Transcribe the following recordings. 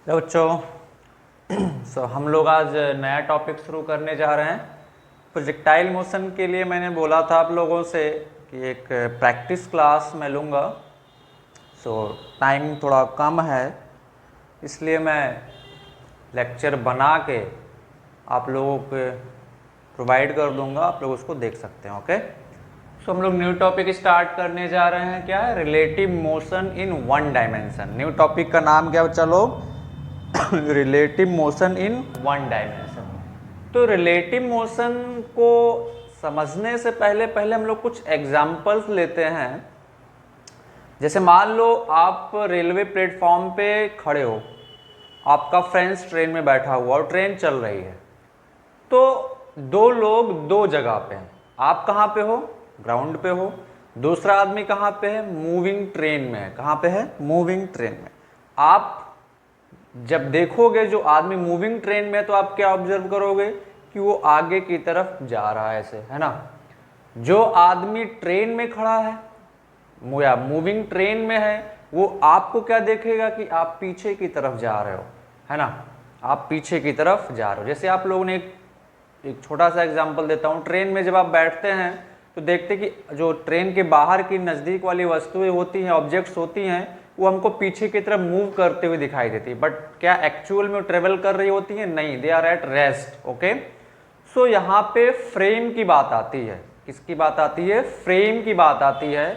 तो बच्चों हम लोग आज नया टॉपिक शुरू करने जा रहे हैं। प्रोजेक्टाइल मोशन के लिए मैंने बोला था आप लोगों से कि एक प्रैक्टिस क्लास मैं लूँगा। टाइम थोड़ा कम है, इसलिए मैं लेक्चर बना के आप लोगों को प्रोवाइड कर दूँगा, आप लोग उसको देख सकते हैं। ओके, हम लोग न्यू टॉपिक स्टार्ट करने जा रहे हैं। क्या है? Relative motion in one dimension. New topic का नाम क्या बच्चा लोग? Relative motion in one dimension. तो रिलेटिव मोशन को समझने से पहले हम लोग कुछ एग्जाम्पल्स लेते हैं। जैसे मान लो आप रेलवे प्लेटफॉर्म पे खड़े हो, आपका फ्रेंड्स ट्रेन में बैठा हुआ और ट्रेन चल रही है। तो दो लोग दो जगह पे हैं। आप कहाँ पे हो? ग्राउंड पे हो। दूसरा आदमी कहाँ पे है? मूविंग ट्रेन में है। कहाँ पे है? मूविंग ट्रेन में। आप जब देखोगे जो आदमी मूविंग ट्रेन में है तो आप क्या ऑब्जर्व करोगे कि वो आगे की तरफ जा रहा है, ऐसे, है ना। जो आदमी ट्रेन में खड़ा है या मूविंग ट्रेन में है, वो आपको क्या देखेगा कि आप पीछे की तरफ जा रहे हो, है ना। आप पीछे की तरफ जा रहे हो। जैसे आप लोगों ने एक छोटा सा एग्जांपल देता हूँ। ट्रेन में जब आप बैठते हैं तो देखते कि जो ट्रेन के बाहर की नज़दीक वाली वस्तुएं होती हैं, ऑब्जेक्ट्स होती हैं, वो हमको पीछे की तरफ मूव करते हुए दिखाई देती है। बट क्या एक्चुअल में वो ट्रेवल कर रही होती है? नहीं, they are at rest. Okay, so यहाँ पे फ्रेम की बात आती है। किसकी बात आती है? फ्रेम की बात आती है।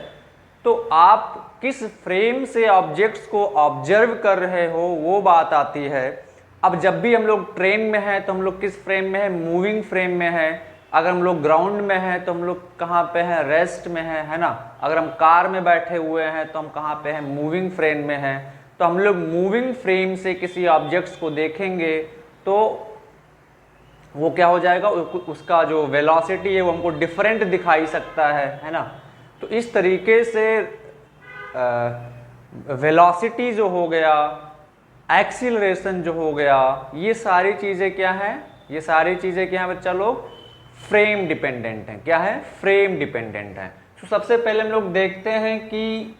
तो आप किस फ्रेम से ऑब्जेक्ट्स को ऑब्जर्व कर रहे हो, वो बात आती है। अब जब भी हम लोग ट्रेन में हैं तो हम लोग किस फ्रेम में है? मूविंग फ्रेम में है। अगर हम लोग ग्राउंड में हैं तो हम लोग कहाँ पे हैं? रेस्ट में है ना। अगर हम कार में बैठे हुए हैं तो हम कहाँ पे हैं? मूविंग फ्रेम में हैं। तो हम लोग मूविंग फ्रेम से किसी ऑब्जेक्ट्स को देखेंगे तो वो क्या हो जाएगा? उसका जो वेलोसिटी है वो हमको डिफरेंट दिखाई सकता है ना। तो इस तरीके से वेलोसिटी जो हो गया, एक्सीलरेशन जो हो गया, ये सारी चीज़ें क्या हैं? ये सारी चीज़ें क्या हैं बच्चा लोग? फ्रेम डिपेंडेंट हैं। क्या है? फ्रेम डिपेंडेंट है। तो सबसे पहले हम लोग देखते हैं कि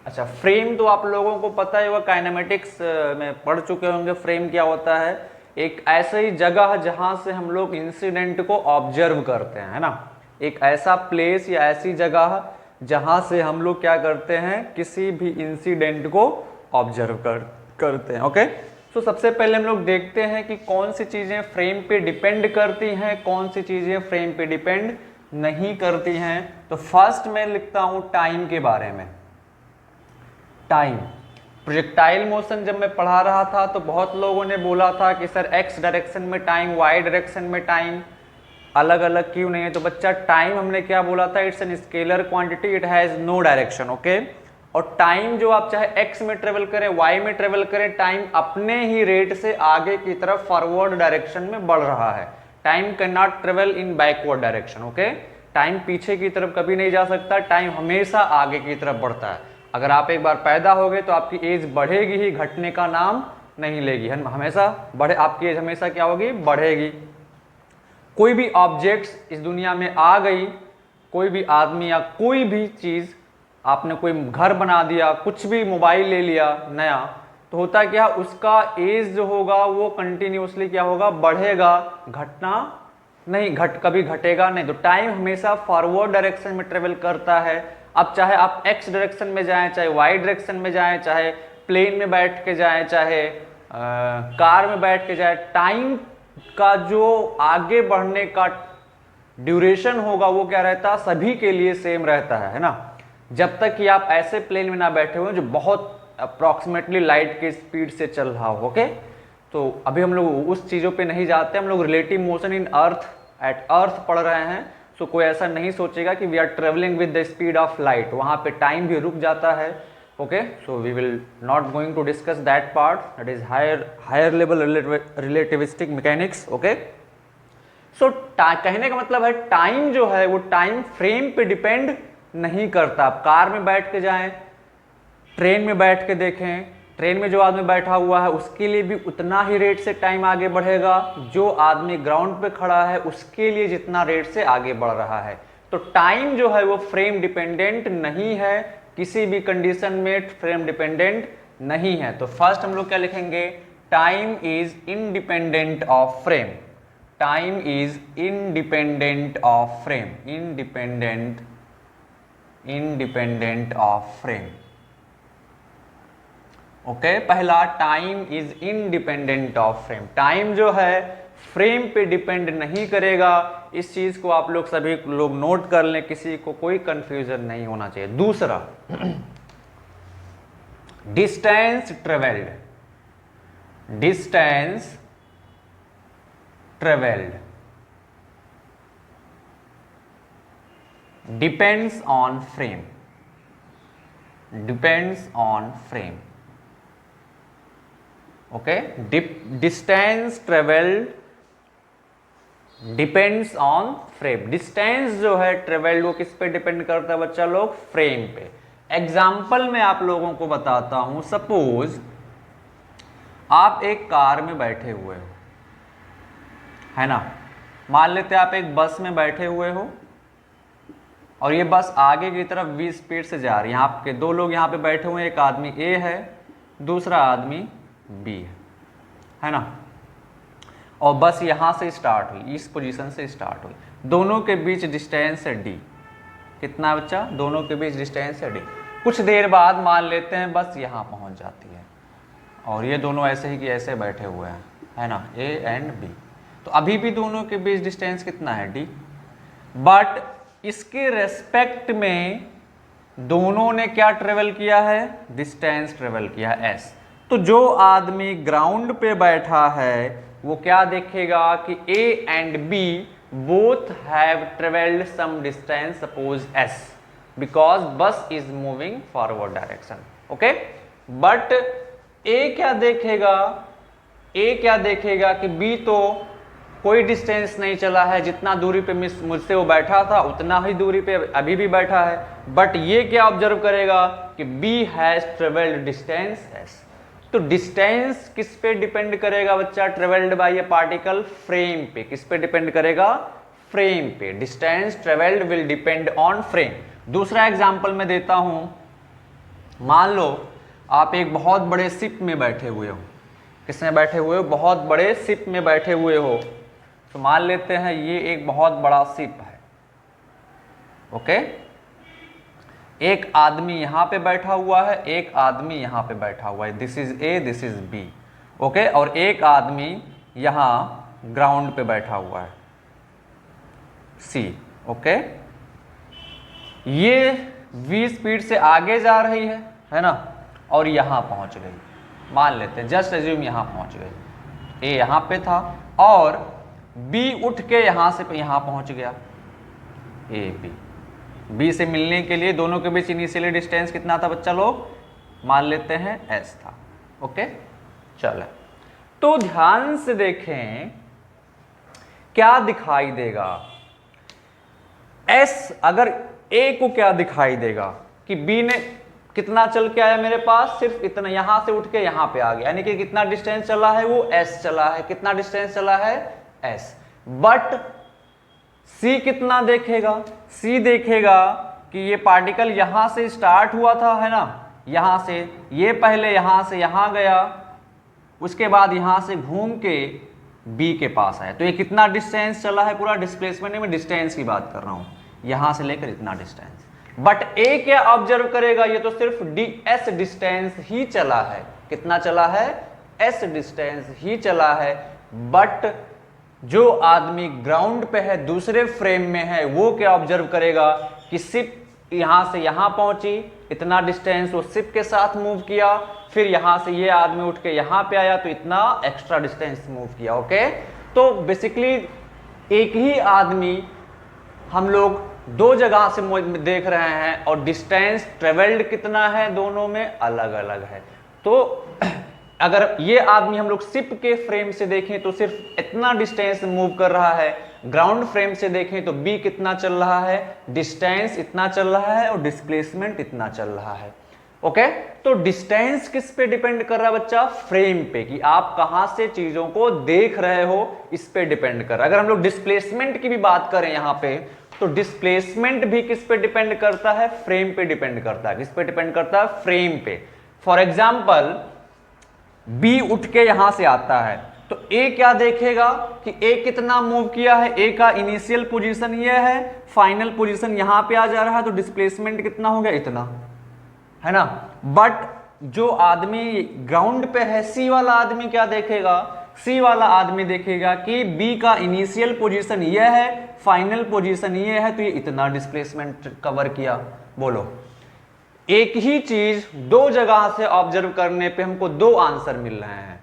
अच्छा, फ्रेम तो आप लोगों को पता है, वो काइनेमेटिक्स में पढ़ चुके होंगे। फ्रेम क्या होता है? एक ऐसी जगह जहां से हम लोग इंसिडेंट को ऑब्जर्व करते हैं, है ना। एक ऐसा प्लेस या ऐसी जगह जहां से हम लोग क्या करते हैं? किसी भी इंसिडेंट को ऑब्जर्व करते हैं। ओके, तो सबसे पहले हम लोग देखते हैं कि कौन सी चीजें फ्रेम पे डिपेंड करती हैं, कौन सी चीजें फ्रेम पे डिपेंड नहीं करती हैं। तो फर्स्ट मैं लिखता हूं टाइम के बारे में। टाइम, प्रोजेक्टाइल मोशन जब मैं पढ़ा रहा था तो बहुत लोगों ने बोला था कि सर एक्स डायरेक्शन में टाइम, वाई डायरेक्शन में टाइम अलग अलग क्यों नहीं है? तो बच्चा टाइम हमने क्या बोला था? It's an scalar quantity, it has no direction. Okay, और टाइम जो आप चाहे एक्स में ट्रेवल करें, वाई में ट्रेवल करें, टाइम अपने ही रेट से आगे की तरफ फॉरवर्ड डायरेक्शन में बढ़ रहा है। Time can not travel in backward direction. Okay, time पीछे की तरफ कभी नहीं जा सकता, टाइम हमेशा आगे की तरफ बढ़ता है। अगर आप एक बार पैदा हो गए तो आपकी एज बढ़ेगी ही, घटने का नाम नहीं लेगी, है हमेशा बढ़े। आपकी एज हमेशा क्या होगी? बढ़ेगी। कोई भी ऑब्जेक्ट्स इस दुनिया में आ गई, कोई भी आदमी या कोई भी चीज, आपने कोई घर बना दिया, कुछ भी मोबाइल ले लिया नया, तो होता क्या? उसका एज जो होगा वो कंटिन्यूसली क्या होगा? बढ़ेगा, घटना नहीं, कभी घटेगा नहीं। तो टाइम हमेशा फॉरवर्ड डायरेक्शन में ट्रेवल करता है। अब चाहे आप एक्स डायरेक्शन में जाएं, चाहे वाई डायरेक्शन में जाएं, चाहे प्लेन में बैठ के जाएं, चाहे कार में बैठ के जाएं, टाइम का जो आगे बढ़ने का ड्यूरेशन होगा वो क्या रहता? सभी के लिए सेम रहता है ना। जब तक कि आप ऐसे प्लेन में ना बैठे हुए जो बहुत अप्रॉक्सीमेटली लाइट के स्पीड से चल रहा हो। ओके, तो अभी हम लोग उस चीज़ों पे नहीं जाते, हम लोग relative motion in earth, at earth पढ़ रहे हैं। सो कोई ऐसा नहीं सोचेगा कि we are travelling with the speed of light, वहाँ पे टाइम भी रुक जाता है। Okay, so we will not going to discuss that part, that is higher level relativistic mechanics. Okay, so कहने का मतलब है टाइम जो है वो टाइम फ्रेम पे डिपेंड नहीं करता। आप कार में बैठ के जाएं, ट्रेन में बैठ के देखें, ट्रेन में जो आदमी बैठा हुआ है उसके लिए भी उतना ही रेट से टाइम आगे बढ़ेगा, जो आदमी ग्राउंड पे खड़ा है उसके लिए जितना रेट से आगे बढ़ रहा है। तो टाइम जो है वो फ्रेम डिपेंडेंट नहीं है, किसी भी कंडीशन में फ्रेम डिपेंडेंट नहीं है। तो फर्स्ट हम लोग क्या लिखेंगे, time is independent of frame, time is independent of frame, independent of frame. Okay, पहला time is independent of frame, time जो है फ्रेम पे डिपेंड नहीं करेगा। इस चीज को आप लोग सभी लोग नोट कर लें, किसी को कोई कंफ्यूजन नहीं होना चाहिए। दूसरा, distance travelled, distance travelled depends on frame, depends on frame. Okay, distance travelled depends on frame. Distance जो है ट्रेवल्ड वो किस पे डिपेंड करता है बच्चा लोग, फ्रेम पे। एग्जाम्पल में आप लोगों को बताता हूं, सपोज आप एक कार में बैठे हुए हो, है ना, मान लेते हैं आप एक बस में बैठे हुए हो और ये बस आगे की तरफ 20 स्पीड से जा रही है। आपके दो लोग यहाँ पे बैठे हुए हैं, एक आदमी ए है, दूसरा आदमी बी है ना, और बस यहां से स्टार्ट हुई, इस पोजीशन से स्टार्ट हुई। दोनों के बीच डिस्टेंस है डी, कितना बच्चा, दोनों के बीच डिस्टेंस है डी। कुछ देर बाद मान लेते हैं बस यहां पहुंच जाती है और ये दोनों ऐसे ही कि ऐसे बैठे हुए हैं, है ना, ए एंड बी। तो अभी भी दोनों के बीच डिस्टेंस कितना है, डी। बट इसके रेस्पेक्ट में दोनों ने क्या ट्रेवल किया है, डिस्टेंस ट्रेवल किया है, एस। तो जो आदमी ग्राउंड पे बैठा है वो क्या देखेगा कि A and B both have travelled some distance, suppose S, because bus is moving forward direction. Okay, but A क्या देखेगा, ए क्या देखेगा कि बी तो कोई डिस्टेंस नहीं चला है, जितना दूरी पे मुझसे वो बैठा था उतना ही दूरी पे अभी भी बैठा है। बट ये क्या ऑब्जर्व करेगा कि B has travelled distance S. तो डिस्टेंस किस पे डिपेंड करेगा बच्चा, travelled by a particle, frame पे। किस पे डिपेंड करेगा, फ्रेम पे। Distance travelled will depend on frame. दूसरा एग्जांपल मैं देता हूं, मान लो आप एक बहुत बड़े शिप में बैठे हुए हो, किसमें बैठे हुए हो, बहुत बड़े शिप में बैठे हुए हो। तो मान लेते हैं ये एक बहुत बड़ा शिप है। ओके, एक आदमी यहां पे बैठा हुआ है, एक आदमी यहां पे बैठा हुआ है, this is A, this is B. Okay, और एक आदमी यहां ग्राउंड पे बैठा हुआ है, सी। ओके, ये 20 स्पीड से आगे जा रही है ना, और यहां पहुंच गई, मान लेते हैं, जस्ट एज्यूम यहां पहुंच गई। ए यहां पे था और बी उठ के यहां से यहां पहुंच गया, ए बी। बी से मिलने के लिए दोनों के बीच इनिशियली डिस्टेंस कितना था बच्चा लोग, मान लेते हैं एस था। ओके, चलो तो ध्यान से देखें क्या दिखाई देगा, एस अगर ए को क्या दिखाई देगा कि बी ने कितना चल के आया मेरे पास, सिर्फ इतना, यहां से उठ के यहां पे आ गया, यानी कि कितना डिस्टेंस चला है वो एस चला है। कितना डिस्टेंस चला है, एस। बट सी कितना देखेगा, सी देखेगा कि ये पार्टिकल यहां से स्टार्ट हुआ था, है ना, यहां से, ये पहले यहां से यहां गया, उसके बाद यहां से घूम के बी के पास आया। तो ये कितना डिस्टेंस चला है, पूरा डिस्प्लेसमेंट में डिस्टेंस की बात कर रहा हूं, यहां से लेकर इतना डिस्टेंस। बट ए क्या ऑब्जर्व करेगा, ये तो सिर्फ डी एस डिस्टेंस ही चला है। कितना चला है, एस डिस्टेंस ही चला है। बट जो आदमी ग्राउंड पे है, दूसरे फ्रेम में है, वो क्या ऑब्जर्व करेगा कि शिप यहां से यहां पहुंची, इतना डिस्टेंस वो शिप के साथ मूव किया, फिर यहां से ये आदमी उठ के यहां पे आया तो इतना एक्स्ट्रा डिस्टेंस मूव किया। ओके, तो बेसिकली एक ही आदमी हम लोग दो जगह से देख रहे हैं और डिस्टेंस ट्रेवल्ड कितना है दोनों में अलग अलग है। तो अगर ये आदमी हम लोग शिप के फ्रेम से देखें तो सिर्फ इतना डिस्टेंस मूव कर रहा है, ग्राउंड फ्रेम से देखें तो बी कितना चल रहा है, डिस्टेंस इतना चल रहा है और डिस्प्लेसमेंट इतना चल रहा है। ओके, तो डिस्टेंस किस पे डिपेंड कर रहा है बच्चा, फ्रेम पे, कि आप कहां से चीजों को देख रहे हो, इस पे डिपेंड कर रहा है। अगर हम लोग डिस्प्लेसमेंट की भी बात करें यहां पे, तो डिस्प्लेसमेंट भी किस पे डिपेंड करता है, फ्रेम पे डिपेंड करता है। किस पे डिपेंड करता है, फ्रेम पे। फॉर एग्जाम्पल बी उठ के यहां से आता है, तो ए क्या देखेगा कि ए कितना मूव किया है, ए का इनिशियल पोजीशन ये है, फाइनल पोजीशन यहां पे आ जा रहा है, तो डिस्प्लेसमेंट कितना हो गया, इतना, है ना। बट जो आदमी ग्राउंड पे है, सी वाला आदमी क्या देखेगा, सी वाला आदमी देखेगा कि बी का इनिशियल पोजीशन ये है, फाइनल पोजीशन ये है, तो ये इतना डिस्प्लेसमेंट कवर किया। बोलो, एक ही चीज दो जगह से ऑब्जर्व करने पे हमको दो आंसर मिल रहे हैं।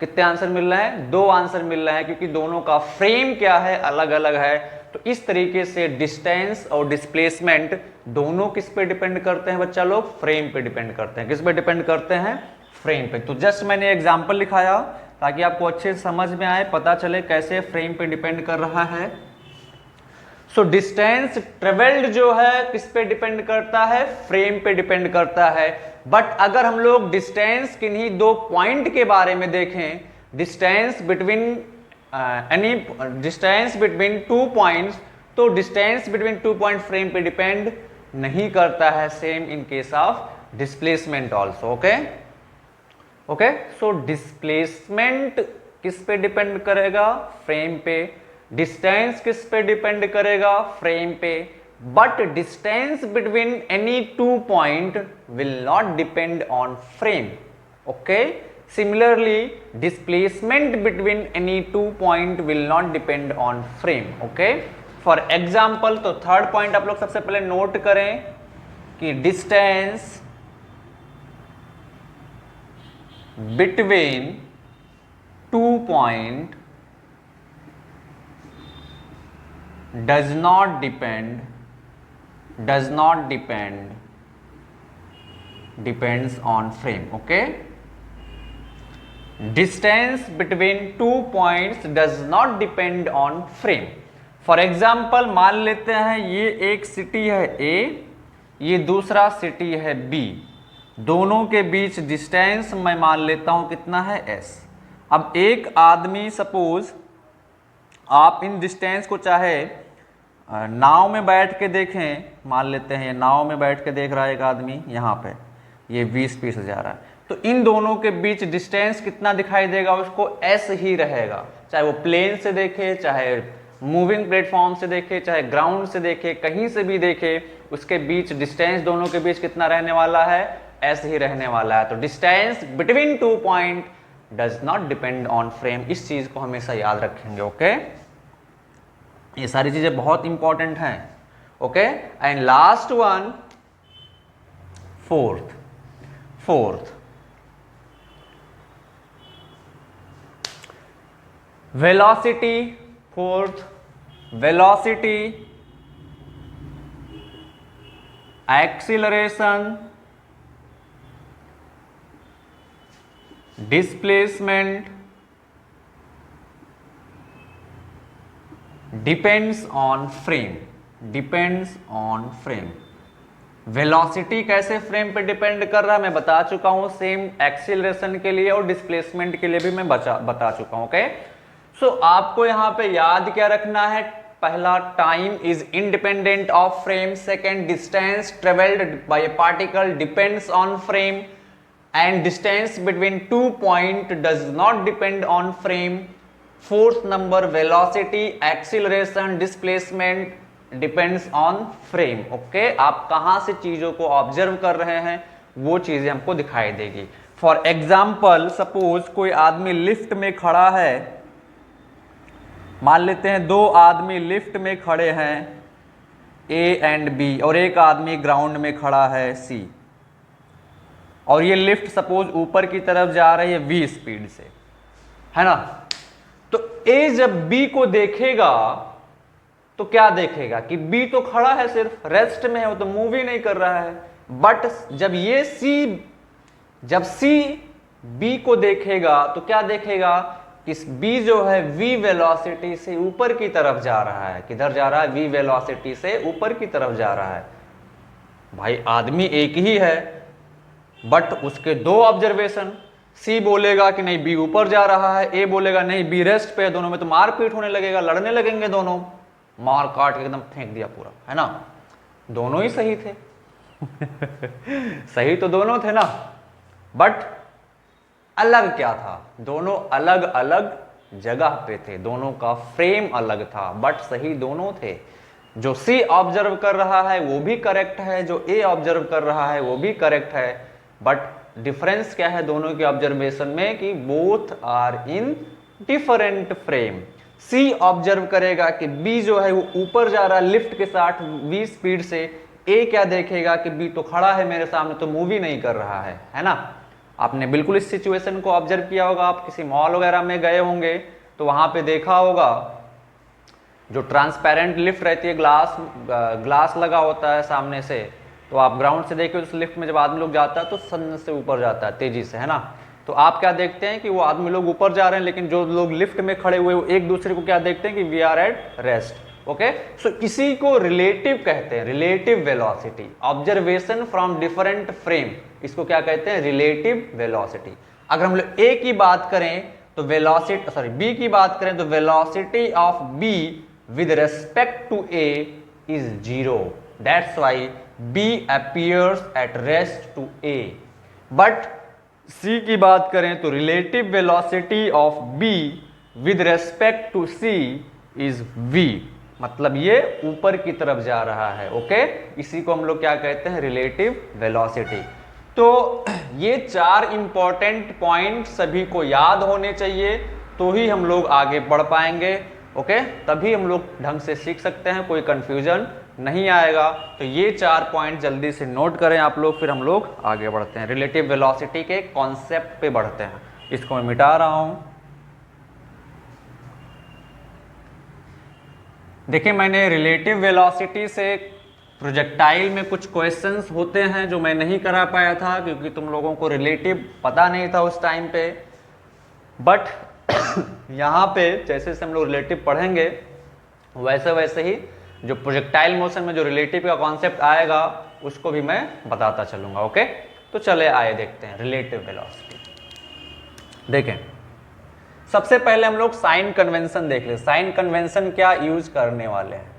कितने आंसर मिल रहे हैं, दो आंसर मिल रहे हैं, क्योंकि दोनों का फ्रेम क्या है, अलग अलग है। तो इस तरीके से डिस्टेंस और डिस्प्लेसमेंट दोनों किस पे डिपेंड करते हैं बच्चा लोग, फ्रेम पे डिपेंड करते हैं। किस पे डिपेंड करते हैं, फ्रेम पे। तो जस्ट मैंने एग्जांपल लिखाया ताकि आपको अच्छे से समझ में आए, पता चले कैसे फ्रेम पे डिपेंड कर रहा है। सो डिस्टेंस ट्रेवल्ड जो है किस पे डिपेंड करता है, फ्रेम पे डिपेंड करता है। बट अगर हम लोग डिस्टेंस किन्हीं दो पॉइंट के बारे में देखें, distance between distance between 2 points, तो डिस्टेंस बिटवीन 2 पॉइंट फ्रेम पे डिपेंड नहीं करता है। Same in case of displacement also. Okay, so displacement किस पे डिपेंड करेगा, फ्रेम पे। डिस्टेंस किस पे डिपेंड करेगा, फ्रेम पे। But distance between any 2 point will not depend on frame. Okay, similarly displacement between any 2 point will not depend on frame. Okay, for example, तो third point आप लोग सबसे पहले नोट करें कि distance between 2 point does not depend depends on frame. Okay, distance between 2 points does not depend on frame. For example, मान लेते हैं ये एक सिटी है A, ये दूसरा सिटी है B, दोनों के बीच डिस्टेंस मैं मान लेता हूं कितना है S। अब एक आदमी, सपोज आप इन डिस्टेंस को चाहे नाव में बैठ के देखें, मान लेते हैं ये नाव में बैठ के देख रहा है एक आदमी, यहाँ पे ये 20 स्पीड से जा रहा है, तो इन दोनों के बीच डिस्टेंस कितना दिखाई देगा उसको, S ही रहेगा। चाहे वो प्लेन से देखे, चाहे मूविंग प्लेटफॉर्म से देखे, चाहे ग्राउंड से देखे, कहीं से भी देखे, उसके बीच डिस्टेंस दोनों के बीच कितना रहने वाला है, S ही रहने वाला है। तो distance between 2 point does not depend on frame. इस चीज को हमेशा याद रखेंगे। ओके, ये सारी चीजें बहुत इंपॉर्टेंट हैं। Okay, and last one, fourth velocity. Fourth velocity, acceleration, displacement depends on frame. Velocity कैसे फ्रेम पे डिपेंड कर रहा है मैं बता चुका हूं, सेम एक्सीलरेशन के लिए और डिस्प्लेसमेंट के लिए भी मैं बता चुका हूं। ओके, सो आपको यहां पे याद क्या रखना है, पहला, time is independent of frame. Second, distance travelled by a particle depends on frame and distance between 2 point does not depend on frame. Fourth number, velocity, acceleration, displacement depends on frame. Okay, आप कहां से चीजों को observe कर रहे हैं वो चीजें हमको दिखाई देगी। फॉर एग्जाम्पल, सपोज कोई आदमी लिफ्ट में खड़ा है, मान लेते हैं 2 आदमी लिफ्ट में खड़े हैं A एंड B, और एक आदमी ग्राउंड में खड़ा है C, और ये लिफ्ट सपोज ऊपर की तरफ जा रही है 20 स्पीड से, है ना। तो A जब B को देखेगा तो क्या देखेगा कि B तो खड़ा है, सिर्फ रेस्ट में है, वो तो मूव ही नहीं कर रहा है। बट जब C B को देखेगा तो क्या देखेगा कि B जो है V वेलोसिटी से ऊपर की तरफ जा रहा है। किधर जा रहा है, V वेलोसिटी से ऊपर की तरफ जा रहा है। भाई आदमी एक ही है बट उसके 2 ऑब्जर्वेशन, C बोलेगा कि नहीं B ऊपर जा रहा है, A बोलेगा नहीं B रेस्ट पे है। दोनों में तो मारपीट होने लगेगा, लड़ने लगेंगे, दोनों मार काट के एकदम फेंक दिया पूरा, है ना। दोनों ही सही थे, सही तो दोनों थे ना, बट अलग क्या था, दोनों अलग अलग जगह पे थे, दोनों का फ्रेम अलग था, बट सही दोनों थे। जो सी ऑब्जर्व कर रहा है वो भी करेक्ट है, जो ए ऑब्जर्व कर रहा है वो भी करेक्ट है, बट डिफरेंस क्या है दोनों के ऑब्जर्वेशन में कि both are in different frame. C observe करेगा कि बी जो है वो ऊपर जा रहा है लिफ्ट के साथ v स्पीड से, ए क्या देखेगा कि बी तो खड़ा है मेरे सामने, तो मूवी नहीं कर रहा है ना। आपने बिल्कुल इस सिचुएशन को ऑब्जर्व किया होगा, आप किसी मॉल वगैरह में गए होंगे तो वहां पे देखा होगा जो ट्रांसपेरेंट लिफ्ट रहती है, ग्लास लगा होता है सामने से, तो आप ग्राउंड से देखिए उस लिफ्ट में जब आदमी लोग जाता है तो सन से ऊपर जाता है तेजी से, है ना। तो आप क्या देखते हैं कि वो आदमी लोग ऊपर जा रहे हैं, लेकिन जो लोग लिफ्ट में खड़े हुए वो एक दूसरे को क्या देखते हैं कि we are at rest. Okay, so इसी को रिलेटिव कहते हैं, relative velocity, observation from different frame, इसको क्या कहते हैं, रिलेटिव वेलोसिटी। अगर हम लोग ए की बात करें तो वेलोसिटी, सॉरी बी की बात करें तो velocity of B with respect to A is 0. That's why B appears at rest to A. But C की बात करें तो relative velocity of B with respect to C is V. मतलब ये ऊपर की तरफ जा रहा है। ओके, इसी को हम लोग क्या कहते हैं, रिलेटिव वेलोसिटी। तो ये 4 इंपॉर्टेंट पॉइंट सभी को याद होने चाहिए, तो ही हम लोग आगे बढ़ पाएंगे। ओके, तभी हम लोग ढंग से सीख सकते हैं, कोई कंफ्यूजन नहीं आएगा। तो ये 4 पॉइंट जल्दी से नोट करें आप लोग, फिर हम लोग आगे बढ़ते हैं, रिलेटिव वेलोसिटी के कॉन्सेप्ट पे बढ़ते हैं। इसको मैं मिटा रहा हूं। देखिए, मैंने रिलेटिव वेलोसिटी से प्रोजेक्टाइल में कुछ क्वेश्चंस होते हैं जो मैं नहीं करा पाया था क्योंकि तुम लोगों को रिलेटिव पता नहीं था उस टाइम पे, बट यहाँ पे जैसे जैसे हम लोग रिलेटिव पढ़ेंगे वैसे वैसे ही जो प्रोजेक्टाइल मोशन में जो रिलेटिव का कॉन्सेप्ट आएगा उसको भी मैं बताता चलूंगा। ओके, तो चले आए देखते हैं रिलेटिव वेलोसिटी। देखें, सबसे पहले हम लोग साइन कन्वेंशन देख ले। साइन कन्वेंशन क्या यूज करने वाले हैं,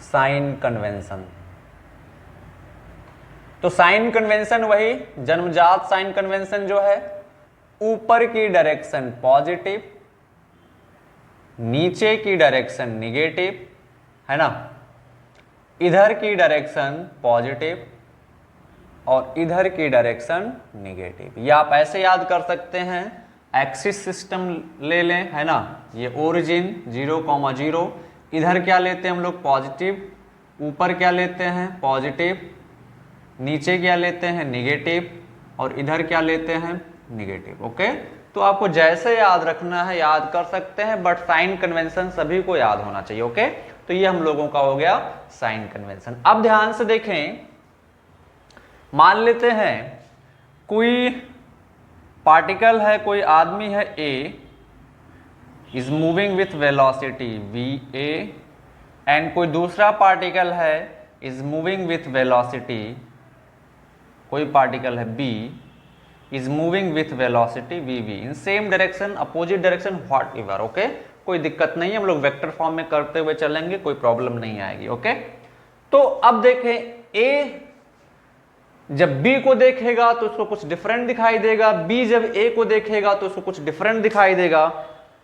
साइन कन्वेंशन। तो साइन कन्वेंशन वही जन्मजात साइन कन्वेंशन जो है, ऊपर की डायरेक्शन पॉजिटिव, नीचे की डायरेक्शन निगेटिव, है ना, इधर की डायरेक्शन पॉजिटिव और इधर की डायरेक्शन निगेटिव। ये आप ऐसे याद कर सकते हैं, एक्सिस सिस्टम ले लें, है ना, ये ओरिजिन 0,0, इधर क्या लेते हैं हम लोग पॉजिटिव, ऊपर क्या लेते हैं पॉजिटिव, नीचे क्या लेते हैं निगेटिव और इधर क्या लेते हैं निगेटिव। ओके, तो आपको जैसे याद रखना है याद कर सकते हैं, बट साइन कन्वेंशन सभी को याद होना चाहिए। ओके, तो ये हम लोगों का हो गया साइन कन्वेंशन। अब ध्यान से देखें, मान लेते हैं कोई पार्टिकल है, कोई आदमी है A is moving with velocity VA, and कोई दूसरा पार्टिकल है इज मूविंग विथ वेलोसिटी, कोई पार्टिकल है B is moving with velocity VV in same direction, opposite direction, whatever. Okay, कोई दिक्कत नहीं है, हम लोग वेक्टर फॉर्म में करते हुए चलेंगे, कोई प्रॉब्लम नहीं आएगी। ओके, तो अब देखें, A जब B को देखेगा तो उसको कुछ डिफरेंट दिखाई देगा, B जब A को देखेगा तो उसको कुछ डिफरेंट दिखाई देगा।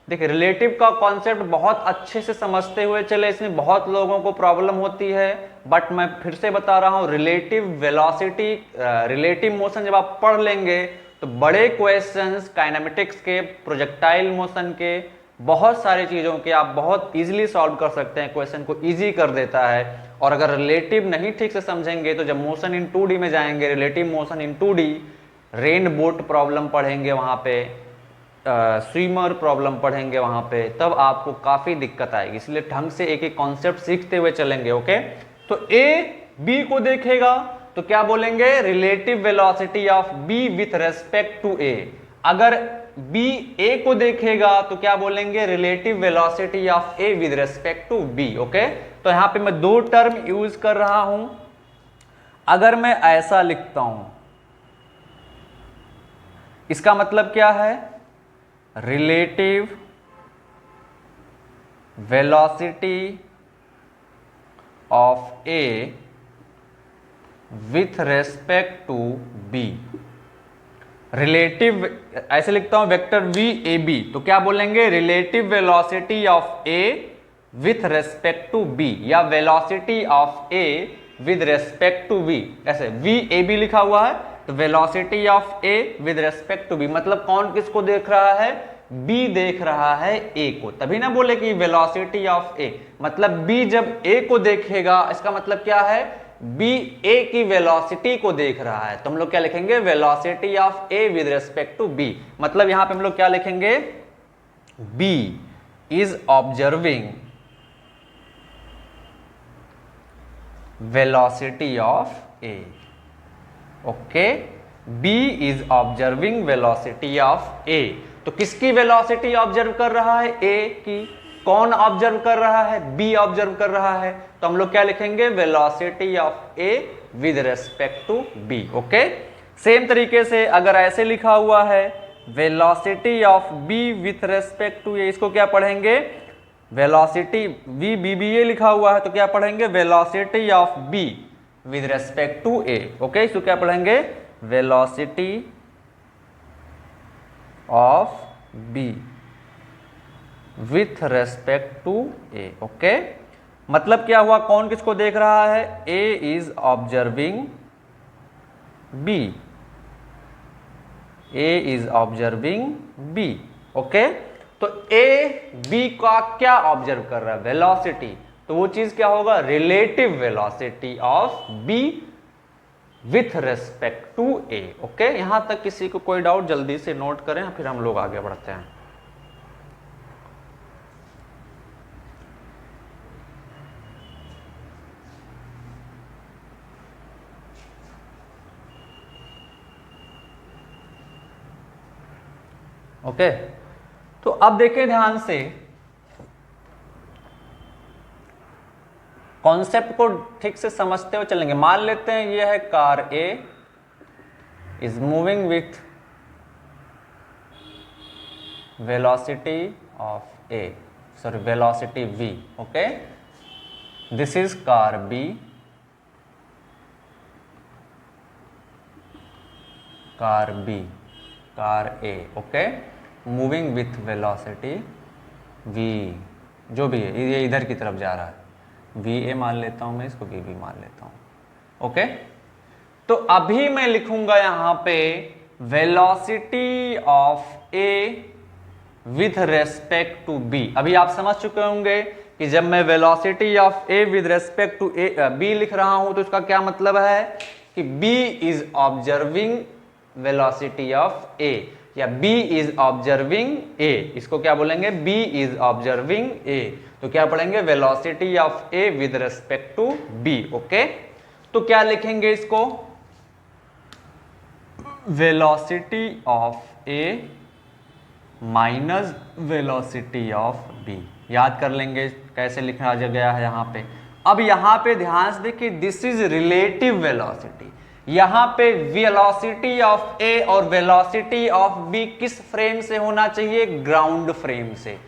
देखिए, रिलेटिव का कॉन्सेप्ट बहुत अच्छे से समझते हुए चले, इसमें बहुत लोगों को प्रॉब्लम होती है, बट मैं फिर से बता रहा हूं, रिलेटिव वेलोसिटी, रिलेटिव मोशन जब आप पढ़ लेंगे तो बड़े क्वेश्चंस काइनेमेटिक्स के, प्रोजेक्टाइल मोशन के, बहुत सारी चीजों के आप बहुत इजीली सॉल्व कर सकते हैं, क्वेश्चन को इजी कर देता है। और अगर रिलेटिव नहीं ठीक से समझेंगे तो जब मोशन इन 2D में जाएंगे, रिलेटिव मोशन इन 2D, रेन बोट प्रॉब्लम पढ़ेंगे वहां पे, स्विमर प्रॉब्लम पढ़ेंगे वहां पे, तब आपको काफी दिक्कत आएगी। इसलिए ढंग से एक एक कॉन्सेप्ट सीखते हुए चलेंगे। ओके, तो A B को देखेगा तो क्या बोलेंगे, relative velocity of B with respect to A। अगर B A को देखेगा तो क्या बोलेंगे, relative velocity of A with respect to B। Okay, तो यहां पे मैं 2 टर्म यूज कर रहा हूं। अगर मैं ऐसा लिखता हूं, इसका मतलब क्या है, relative velocity of A with respect to B. Relative, ऐसे लिखता हूं वेक्टर वी ए बी, तो क्या बोलेंगे, relative velocity of A with respect to B, या velocity of A with respect to V. ऐसे वी ए बी लिखा हुआ है तो velocity of A with respect to B, मतलब कौन किसको देख रहा है, बी देख रहा है ए को, तभी ना बोले कि वेलोसिटी ऑफ ए, मतलब बी जब ए को देखेगा इसका मतलब क्या है, बी ए की वेलोसिटी को देख रहा है, तो हम लोग क्या लिखेंगे, velocity of A with respect to B. मतलब यहां पे हम लोग क्या लिखेंगे, B is observing velocity of A. Okay, B is observing velocity of A. तो किसकी वेलोसिटी ऑब्जर्व कर रहा है, ए की। कौन ऑब्जर्व कर रहा है, बी ऑब्जर्व कर रहा है, तो हम लोग क्या लिखेंगे, velocity of A with respect to B. Okay, same तरीके से अगर ऐसे लिखा हुआ है velocity of B with respect to A, इसको क्या पढ़ेंगे, velocity V B B A लिखा हुआ है तो क्या पढ़ेंगे, velocity of B with respect to A. Okay, इसको क्या पढ़ेंगे, velocity of B with respect to A. Okay, मतलब क्या हुआ, कौन किसको देख रहा है, A is observing B, A is observing B. Okay, तो ए बी का क्या ऑब्जर्व कर रहा है, वेलोसिटी, तो वो चीज क्या होगा, relative velocity of B with respect to A. Okay, यहां तक किसी को कोई डाउट जल्दी से नोट करें, फिर हम लोग आगे बढ़ते हैं। ओके, तो अब देखें ध्यान से, कॉन्सेप्ट को ठीक से समझते हुए चलेंगे। मान लेते हैं ये है car A is moving with velocity of A, sorry velocity v। Okay, this is car B, car B, car A. Okay, moving with velocity v, जो भी है ये इधर की तरफ जा रहा है, वी ए मान लेता हूं मैं, इसको वी बी मान लेता हूं। ओके, तो अभी मैं लिखूंगा यहां पे velocity of A with respect to B. अभी आप समझ चुके होंगे कि जब मैं velocity of A with respect to A B लिख रहा हूं तो इसका क्या मतलब है कि B is observing velocity of A, या B इज ऑब्जर्विंग ए, इसको क्या बोलेंगे, B इज ऑब्जर्विंग ए। तो क्या पढ़ेंगे, velocity of A with respect to B। Okay, तो क्या लिखेंगे इसको, velocity of A minus velocity of B। याद कर लेंगे कैसे लिखा गया है यहां पे। अब यहां पे ध्यान से देखिए, दिस इज रिलेटिव वेलोसिटी, यहां पे वेलोसिटी ऑफ ए और वेलोसिटी ऑफ बी किस फ्रेम से होना चाहिए, ग्राउंड फ्रेम से।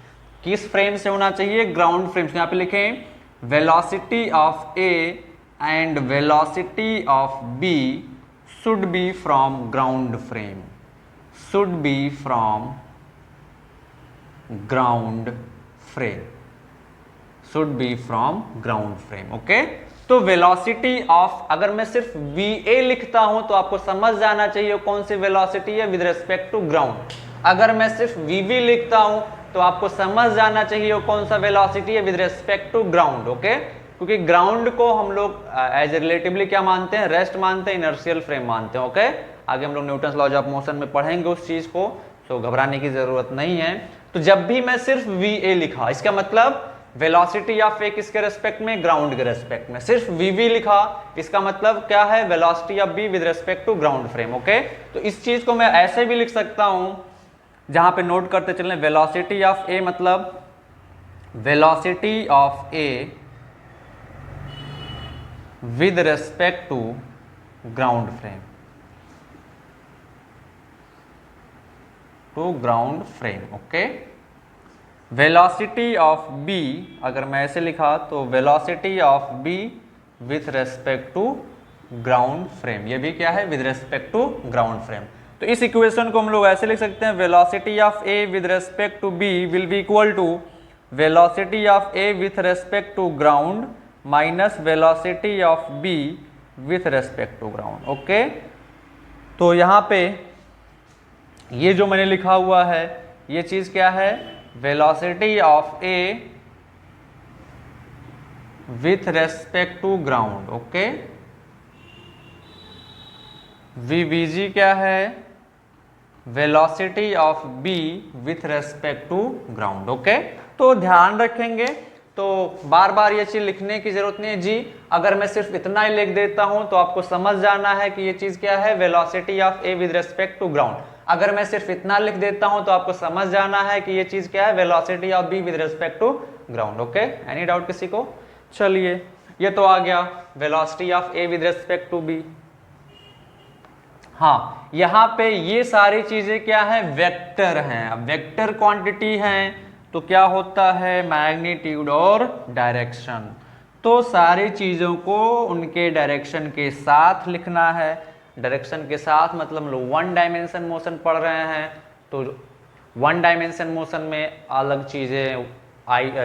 किस फ्रेम से होना चाहिए, ग्राउंड फ्रेम से। यहां पे लिखें velocity of A and velocity of B should be from ground frame, should be from ground frame, should be from ground frame. Okay, तो वेलोसिटी ऑफ, अगर मैं सिर्फ VA लिखता हूं तो आपको समझ जाना चाहिए कौन सी वेलोसिटी है विद रिस्पेक्ट टू ग्राउंड। अगर मैं सिर्फ VB लिखता हूं तो आपको समझ जाना चाहिए कौन सा वेलोसिटी है with respect to ground. Okay, क्योंकि ग्राउंड को हम लोग एज रिलेटिवली क्या मानते हैं, रेस्ट मानते हैं, इनर्शियल फ्रेम मानते हैं। ओके, आगे हम लोग न्यूटन्स लॉज ऑफ मोशन में पढ़ेंगे उस चीज को, तो घबराने की जरूरत नहीं है। तो जब भी मैं सिर्फ VA लिखा, इसका मतलब वेलोसिटी ऑफ ए किसके रेस्पेक्ट में, ग्राउंड के रेस्पेक्ट में। सिर्फ VB लिखा, इसका मतलब क्या है, velocity of B with respect to ground frame. Okay, तो इस चीज को मैं ऐसे भी लिख सकता हूं, जहां पे नोट करते चलें, वेलोसिटी ऑफ ए मतलब velocity of A with respect to ground frame, to ground frame. Okay, velocity of B, अगर मैं ऐसे लिखा तो velocity of B with respect to ground frame, ये भी क्या है, with respect to ground frame. तो इस इक्वेशन को हम लोग ऐसे लिख सकते हैं, velocity of A with respect to B will be equal to velocity of A with respect to ground minus velocity of B with respect to ground. Okay, तो यहाँ पे ये जो मैंने लिखा हुआ है ये चीज क्या है, velocity of A with respect to ground. Okay, VBG क्या है, velocity of B with respect to ground. Okay, तो ध्यान रखेंगे, तो बार बार ये चीज लिखने की जरूरत नहीं है जी। अगर मैं सिर्फ इतना ही लिख देता हूं तो आपको समझ जाना है कि ये चीज क्या है, velocity of A with respect to ground. अगर मैं सिर्फ इतना लिख देता हूं तो आपको समझ जाना है कि ये चीज क्या है, velocity of B with respect to ground. Okay, any doubt किसी को? चलिए, ये तो आ गया velocity of A with respect to B. हाँ, यहां पे ये सारी चीजें क्या है, वेक्टर हैं। अब वेक्टर क्वांटिटी हैं तो क्या होता है, मैग्नीट्यूड और डायरेक्शन। तो सारी चीजों को उनके डायरेक्शन के साथ लिखना है। डायरेक्शन के साथ मतलब हम लोग वन डायमेंशन मोशन पढ़ रहे हैं, तो वन डायमेंशन मोशन में अलग चीजें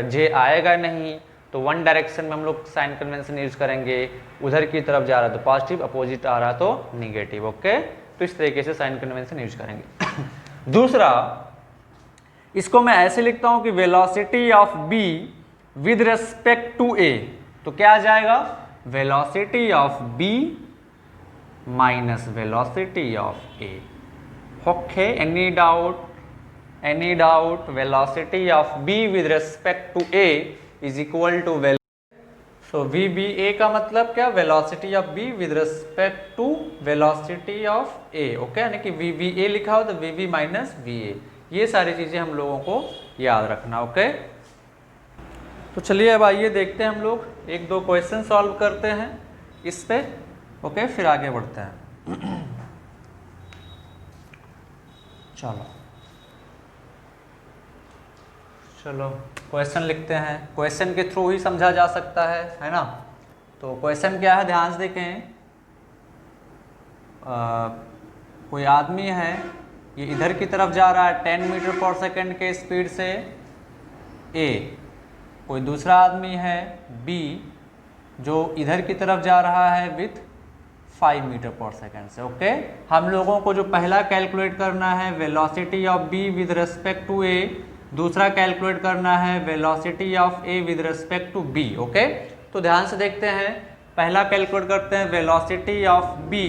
जे आएगा नहीं, तो वन डायरेक्शन में हम लोग साइन कन्वेंशन यूज करेंगे। उधर की तरफ जा रहा है तो पॉजिटिव, अपोजिट आ रहा तो निगेटिव। ओके, तो इस तरीके से साइन कन्वेंशन यूज करेंगे। दूसरा, इसको मैं ऐसे लिखता हूं कि velocity of B with respect to A, तो क्या आ जाएगा, velocity of B minus velocity of A. Okay, any doubt? Any doubt? Velocity of B with respect to A is equal to so VBA का मतलब क्या, velocity of B with respect to velocity of A. Okay, यानी कि VBA लिखा हो तो VB minus VA। ये सारी चीजें हम लोगों को याद रखना। ओके, तो चलिए अब आइए देखते हैं, हम लोग एक दो क्वेश्चन सॉल्व करते हैं इस पे। ओके, फिर आगे बढ़ते हैं। चलो क्वेश्चन लिखते हैं। क्वेश्चन के थ्रू ही समझा जा सकता है ना। तो क्वेश्चन क्या है, ध्यान से देखें। कोई आदमी है, ये इधर की तरफ जा रहा है 10 मीटर पर सेकंड के स्पीड से ए। कोई दूसरा आदमी है बी, जो इधर की तरफ जा रहा है विथ 5 मीटर पर सेकंड से। ओके, हम लोगों को जो पहला कैलकुलेट करना है velocity of B with respect to A, दूसरा कैलकुलेट करना है velocity of A with respect to B. Okay, तो ध्यान से देखते हैं। पहला कैलकुलेट करते हैं velocity of B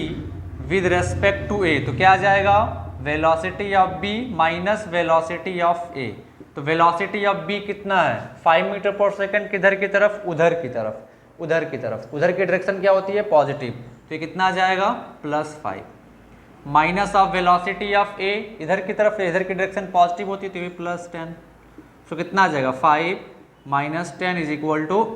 with respect to A, तो क्या आ जाएगा, velocity of B minus velocity of A. तो वेलोसिटी ऑफ बी कितना है, 5 मीटर पर सेकंड, किधर की तरफ, उधर की तरफ, उधर की तरफ। उधर की डायरेक्शन क्या होती है, पॉजिटिव, तो ये कितना आ जाएगा, +5 minus of velocity of A, इधर की तरफ, इधर की डायरेक्शन पॉजिटिव होती है तो ये +10। तो कितना आ जाएगा, 5 minus 10 is equal to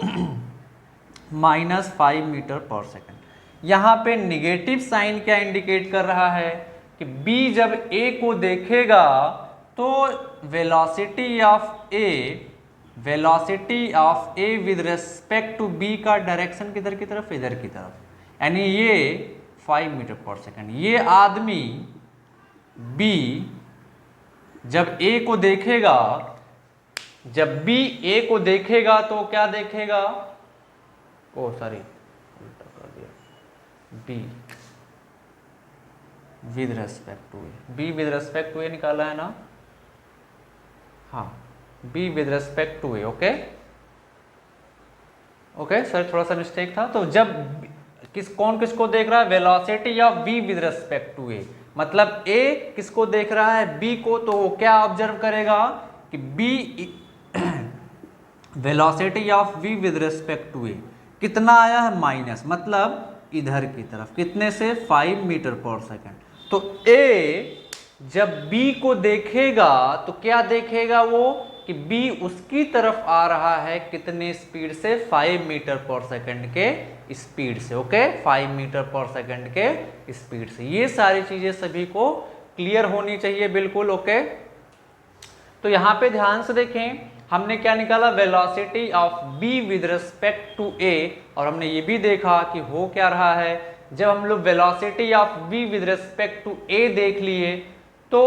-5 metre per second. यहाँ पे निगेटिव साइन क्या इंडिकेट कर रहा है कि B जब A को देखेगा तो velocity of A with respect to B का डायरेक्शन किधर की तरफ, इधर की तरफ, यानी ये 5 मीटर पर सेकंड। ये आदमी B जब A को देखेगा, जब B A को देखेगा तो क्या देखेगा, ओ सॉरी उल्टा कर दिया, B with respect to A, B with respect to A निकाला है ना, हाँ, B with respect to A. Okay okay sir, थोड़ा सा मिस्टेक था। तो जब कौन किसको देख रहा है, velocity of B with respect to A, मतलब A किसको देख रहा है, B को, तो वो क्या ऑब्जर्व करेगा कि B velocity of V with respect to A कितना आया है, माइनस, मतलब इधर की तरफ, कितने से, 5 मीटर पर सेकंड। तो A जब B को देखेगा तो क्या देखेगा वो कि B उसकी तरफ आ रहा है, कितने स्पीड से, 5 मीटर पर सेकंड के स्पीड से। ओके, 5 मीटर पर सेकंड के स्पीड से। ये सारी चीजें सभी को क्लियर होनी चाहिए बिल्कुल। ओके, तो यहाँ पे ध्यान से देखें, हमने क्या निकाला, velocity of B with respect to A, और हमने ये भी देखा कि हो क्या रहा है जब हम लोग velocity of v with respect to a देख लिए तो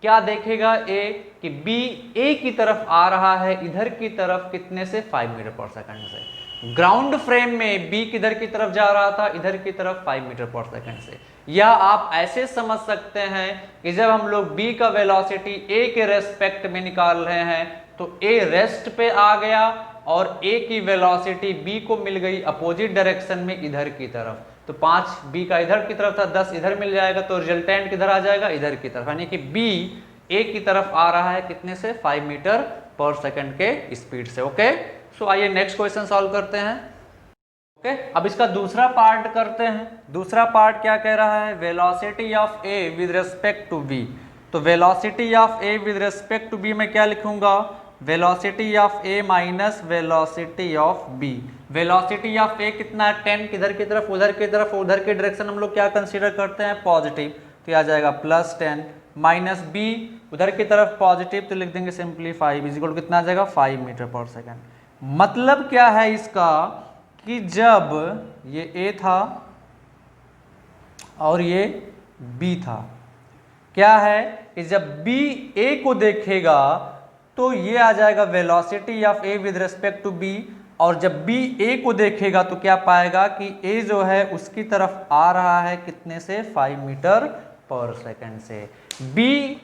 क्या देखेगा a कि b a की तरफ आ रहा है इधर की तरफ कितने से 5 मीटर पर सेकंड से। ग्राउंड फ्रेम में b किधर की तरफ जा रहा था, इधर की तरफ 5 मीटर पर सेकंड से। या आप ऐसे समझ सकते हैं कि जब हम लोग b का वेलोसिटी a के रेस्पेक्ट में निकाल रहे हैं तो a रेस्ट पे आ गया और a की वेलोसिटी b को मिल गई अपोजिट डायरेक्शन में इधर की तरफ। तो 5 b का इधर की तरफ था, 10 इधर मिल जाएगा, तो रिजल्टेंट किधर आ जाएगा, इधर की तरफ, यानी कि b a की तरफ आ रहा है कितने से 5 मीटर पर सेकंड के स्पीड से। ओके, सो आइए नेक्स्ट क्वेश्चन सॉल्व करते हैं। ओके, अब इसका दूसरा पार्ट करते हैं। दूसरा पार्ट क्या कह रहा है, velocity of a with respect to b। तो velocity of a with respect to b में क्या लिखूंगा, velocity of a minus velocity of b। Velocity of a कितना है 10, किधर की तरफ, उधर की तरफ, उधर के डायरेक्शन हम लोग क्या कंसीडर करते हैं, पॉजिटिव, तो ये आ जाएगा +10 माइनस b उधर की तरफ पॉजिटिव, तो लिख देंगे सिंपली 5 इज इक्वल कितना आ जाएगा 5 मीटर पर सेकंड। मतलब क्या है इसका कि जब ये a था और ये b था, क्या है कि जब b a को देखेगा तो ये आ जाएगा velocity of a with respect to b, और जब b a को देखेगा तो क्या पाएगा कि a जो है उसकी तरफ आ रहा है कितने से 5 मीटर पर सेकंड से। b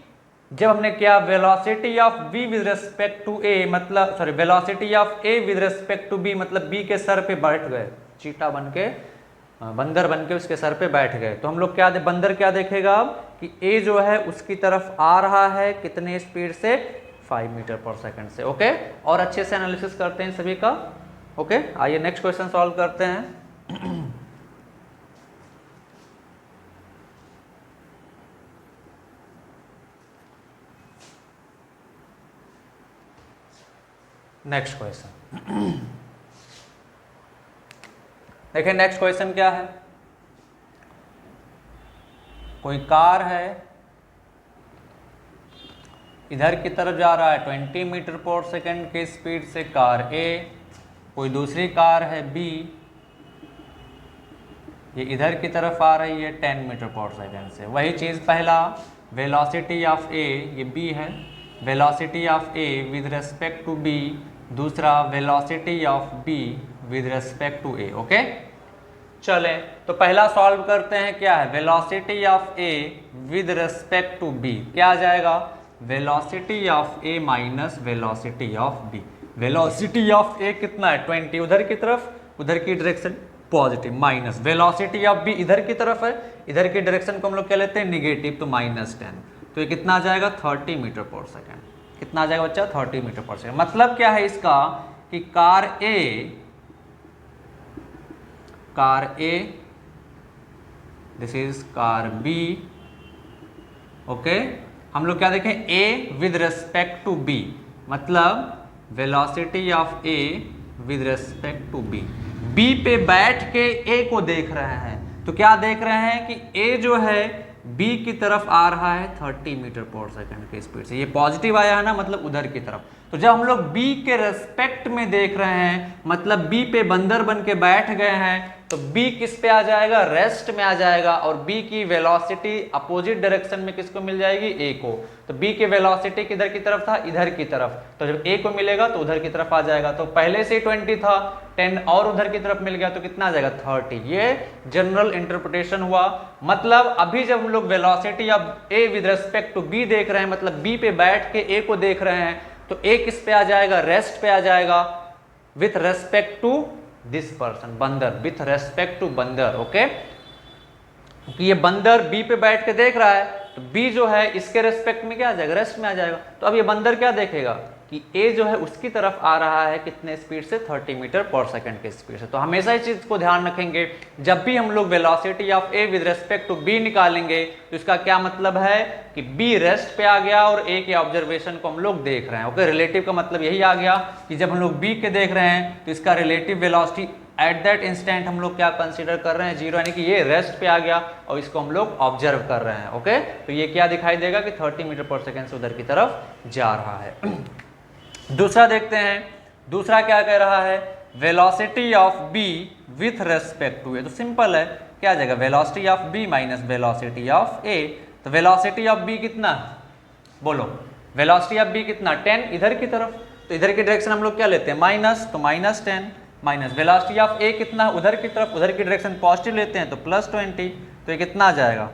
जब हमने किया velocity of v with respect to a, मतलब sorry velocity of a with respect to b, मतलब b के सर पे बैठ गए, चीटा बन के, बंदर बन के उसके सर पे बैठ गए, तो हम लोग क्या बंदर क्या देखेगा कि a जो है उसकी तरफ आ रहा है कितने स्पीड से, 5 मीटर पर सेकंड से। ओके, और अच्छे से एनालिसिस करते हैं सभी का। ओके, आइए नेक्स्ट क्वेश्चन सॉल्व करते हैं। नेक्स्ट क्वेश्चन देखिए, नेक्स्ट क्वेश्चन क्या है, कोई कार है इधर की तरफ जा रहा है 20 मीटर पर सेकंड के स्पीड से कार A, कोई दूसरी कार है B, ये इधर की तरफ आ रही है 10 मीटर पर सेकंड से। वही चीज़ पहला वेलोसिटी ऑफ A, ये B है, velocity of A with respect to B, दूसरा velocity of B with respect to A। Okay, चले तो पहला सॉल्व करते हैं, क्या है velocity of A with respect to B, क्या आ जाएगा, velocity of A minus velocity of B। Velocity of A कितना है 20, उधर की तरफ, उधर की direction positive, minus velocity of B इधर की तरफ है, इधर की डायरेक्शन को हम लोग क्या लेते हैं निगेटिव, तो -10, तो ये कितना आ जाएगा 30 मीटर पर सेकंड। कितना आ जाएगा बच्चा, 30 मीटर पर सेकंड। मतलब क्या है इसका कि car A, this is car B। Okay, हम लोग क्या देखें, A with respect to B, मतलब velocity of A with respect to B। B पे बैठ के A को देख रहे हैं, तो क्या देख रहे हैं कि A जो है B की तरफ आ रहा है 30 मीटर पर सेकंड के स्पीड से। ये पॉजिटिव आया है ना, मतलब उधर की तरफ। तो जब हम लोग B के रेस्पेक्ट में देख रहे हैं, मतलब B पे बंदर बन के बैठ गए हैं, तो B किस पे आ जाएगा, रेस्ट में आ जाएगा, और B की वेलोसिटी अपोजिट डायरेक्शन में किसको मिल जाएगी, A को। तो B की वेलोसिटी किधर की तरफ था, इधर की तरफ, तो जब A को मिलेगा तो उधर की तरफ आ जाएगा। तो पहले से 20 था, 10 और उधर की तरफ मिल गया तो कितना आ जाएगा 30। ये जनरल इंटरप्रिटेशन हुआ। मतलब अभी जब हम लोग velocity of A with respect to B देख रहे हैं, मतलब B पे बैठ के A को देख रहे हैं, तो A किस पे आ जाएगा, रेस्ट पे आ जाएगा, with respect to this person, बंदर, विथ रेस्पेक्ट टू बंदर। ओके, क्योंकि ये बंदर B पे बैठ के देख रहा है, तो B जो है इसके रेस्पेक्ट में क्या आ जाएगा, रेस्ट में आ जाएगा। तो अब ये बंदर क्या देखेगा कि A जो है उसकी तरफ आ रहा है कितने स्पीड से, 30 मीटर पर सेकंड के स्पीड से। तो हमेशा इस चीज को ध्यान रखेंगे, जब भी हम लोग velocity of A with respect to B निकालेंगे तो इसका क्या मतलब है कि B रेस्ट पे आ गया और A के ऑब्जर्वेशन को हम लोग देख रहे हैं। ओके, रिलेटिव का मतलब यही आ गया कि जब हम लोग B के देख रहे हैं तो इसका relative velocity at that instant हम लोग क्या कंसीडर कर रहे हैं, 0, यानी कि ये रेस्ट पे आ गया और इसको हम लोग ऑब्जर्व कर रहे हैं। ओके, तो ये क्या दिखाई देगा कि 30 मीटर पर सेकंड से उधर की तरफ जा रहा है। दूसरा देखते हैं, दूसरा क्या कह रहा है, velocity of B with respect to A. तो सिंपल है, क्या आ जाएगा, velocity of B minus velocity of A. तो वेलोसिटी ऑफ बी कितना, बोलो, वेलोसिटी ऑफ बी कितना, 10 इधर की तरफ, तो इधर की डायरेक्शन हम लोग क्या लेते हैं, माइनस, तो -10 माइनस वेलोसिटी ऑफ ए कितना, उधर की तरफ, उधर की डायरेक्शन पॉजिटिव लेते हैं तो +20, तो ये कितना आ जाएगा,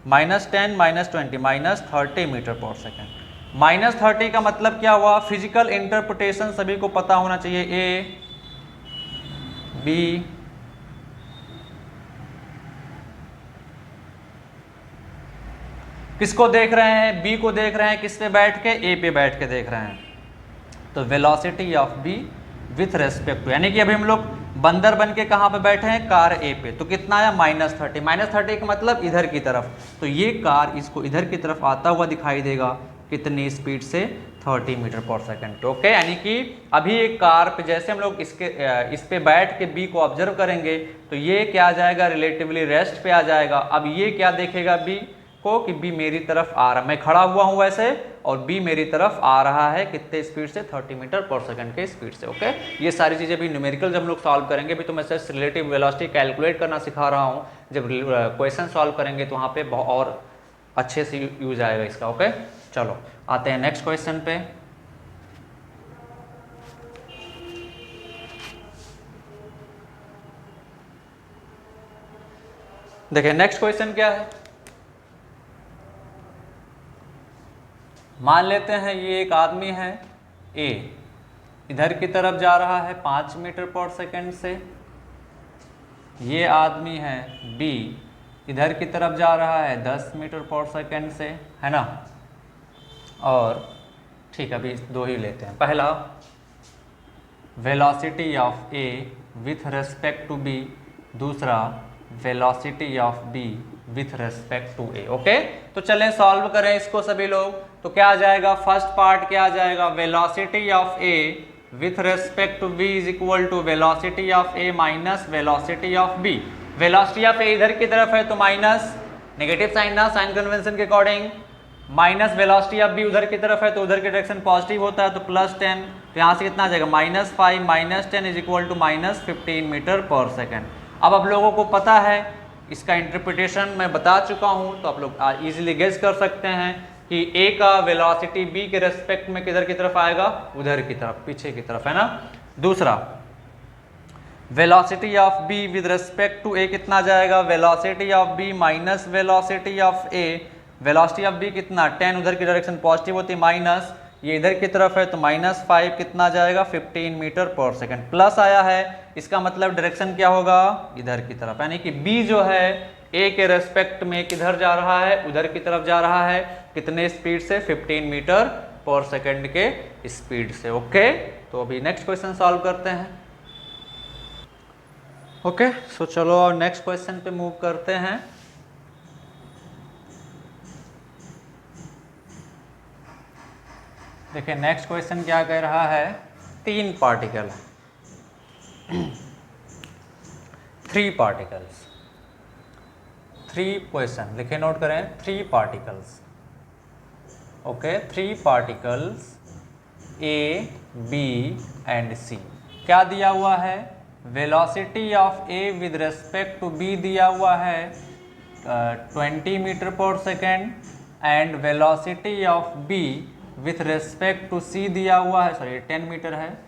-10 -20 -30 मीटर पर सेकेंड। -30 का मतलब क्या हुआ, फिजिकल इंटरप्रिटेशन सभी को पता होना चाहिए, ए बी किसको देख रहे हैं, बी को देख रहे हैं, किस पे बैठ के, ए पे बैठ के देख रहे हैं। तो velocity of B with respect to, यानी कि अभी हम लोग बंदर बन के कहाँ पे बैठे हैं, कार ए पे, तो कितना आया, -30 -30 का मतलब इधर की तरफ, तो ये कार इसको इधर की तरफ आता हुआ दिखाई देगा, कितनी स्पीड से, 30 मीटर पर सेकेंड। ओके, यानी कि अभी एक कार पे जैसे हम लोग इस पे बैठ के बी को ऑब्जर्व करेंगे तो ये क्या आ जाएगा, रिलेटिवली रेस्ट पे आ जाएगा। अब ये क्या देखेगा बी को कि बी मेरी तरफ आ रहा, मैं खड़ा हुआ हूँ वैसे, और बी मेरी तरफ आ रहा है कितने स्पीड से, 30 मीटर पर सेकंड के स्पीड से। ओके, ये सारी चीज़ें भी न्यूमेरिकल जब हम लोग सॉल्व करेंगे, भी तो मैं सिर्फ रिलेटिव वेलोसिटी कैलकुलेट करना सिखा रहा हूँ, जब क्वेश्चन सॉल्व करेंगे तो वहाँ पे बहुत और अच्छे से यूज आएगा इसका। ओके, चलो आते हैं नेक्स्ट क्वेश्चन पे। देखिए नेक्स्ट क्वेश्चन क्या है, मान लेते हैं ये एक आदमी है ए, इधर की तरफ जा रहा है 5 मीटर पर सेकंड से, ये आदमी है बी, इधर की तरफ जा रहा है 10 मीटर पर सेकंड से, है ना। और ठीक है, अभी दो ही लेते हैं। पहला, velocity of A with respect to B, दूसरा velocity of B with respect to A. Okay, तो चलें सॉल्व करें इसको सभी लोग। तो क्या आ जाएगा, फर्स्ट पार्ट क्या आ जाएगा, velocity of A with respect to B is equal to velocity of A minus velocity of B. Velocity of A इधर की तरफ है तो माइनस, नेगेटिव साइन ना, साइन कन्वेंशन के according, minus velocity of B उधर की तरफ है तो उधर की डायरेक्शन पॉजिटिव होता है तो +10, तो यहाँ से कितना आ जाएगा, -5 -10 is equal to -15 metre per second. अब आप लोगों को पता है इसका इंटरप्रिटेशन मैं बता चुका हूँ, तो आप लोग इजीली गेस कर सकते हैं कि ए का वेलोसिटी बी के रेस्पेक्ट में किधर की तरफ आएगा, उधर की तरफ, पीछे की तरफ, है ना। दूसरा, velocity of B with respect to A कितना जाएगा, velocity of B minus velocity of A. Velocity of B कितना, 10 उधर की डायरेक्शन पॉजिटिव होती है, माइनस ये इधर की तरफ है तो -5 कितना जाएगा, 15 मीटर पर सेकंड। प्लस आया है, इसका मतलब डायरेक्शन क्या होगा, इधर की तरफ, यानी कि बी जो है ए के रेस्पेक्ट में किधर जा रहा है, उधर की तरफ जा रहा है, कितने स्पीड से, 15 मीटर पर सेकंड के स्पीड से। ओके, तो अभी नेक्स्ट क्वेश्चन सॉल्व करते हैं। ओके, सो चलो और नेक्स्ट क्वेश्चन पे मूव करते हैं। देखिए नेक्स्ट क्वेश्चन क्या कह रहा है, 3 पार्टिकल है, 3 पार्टिकल्स, 3 क्वेश्चन लिखे, नोट करें, 3 particles. Okay, 3 particles A B and C. क्या दिया हुआ है, velocity of A with respect to B दिया हुआ है 20 metre per second, and velocity of B with respect to C दिया हुआ है, सॉरी 10 मीटर है,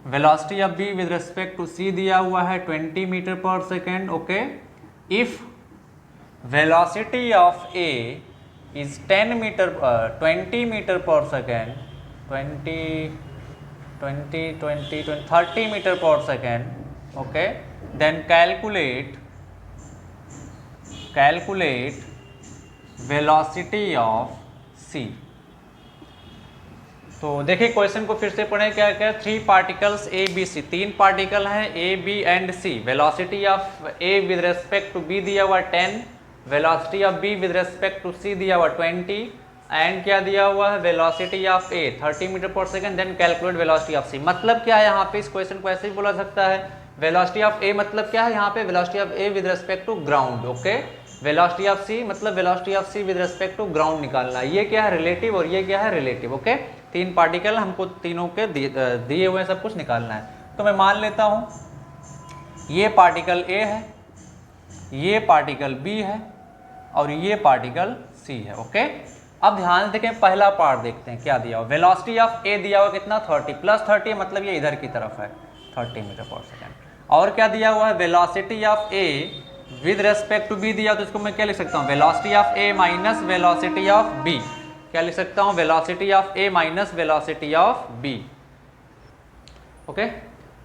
velocity of B with respect to C दिया हुआ है 20 metre per second. Okay, if velocity of A is 20 metre per second, 30 metre per second. Okay, then calculate velocity of C. तो देखिए question को फिर से पढ़ें, क्या क्या, 3 particles A B C, 3 particle हैं A B and C. Velocity of A with respect to B दिया हुआ 10, velocity of B with respect to C दिया हुआ 20, एंड क्या दिया हुआ है, velocity of A 30 metre per second, then calculate velocity of C. मतलब क्या है यहाँ पे, इस क्वेश्चन को ऐसे ही बोला सकता है, वेलोसिटी ऑफ ए मतलब क्या है यहाँ पे, velocity of A with respect to ground. Okay, velocity of C मतलब velocity of C with respect to ground निकालना। ये क्या है, रिलेटिव, और ये क्या है, रिलेटिव। ओके, 3 पार्टिकल, हमको तीनों के दिए हुए सब कुछ निकालना है। तो मैं मान लेता हूँ ये पार्टिकल A है, ये पार्टिकल B है और ये पार्टिकल C है। ओके, अब ध्यान से देखें, पहला पार्ट देखते हैं क्या दिया हुआ। वेलोसिटी ऑफ A दिया हुआ कितना 30 प्लस 30, मतलब ये इधर की तरफ है 30 मीटर पर सेकेंड। और क्या दिया हुआ है, velocity of A with respect to B दिया, तो इसको मैं क्या लिख सकता हूँ, velocity of A minus velocity of B। क्या लिख सकता हूँ, velocity of A minus velocity of B। Okay,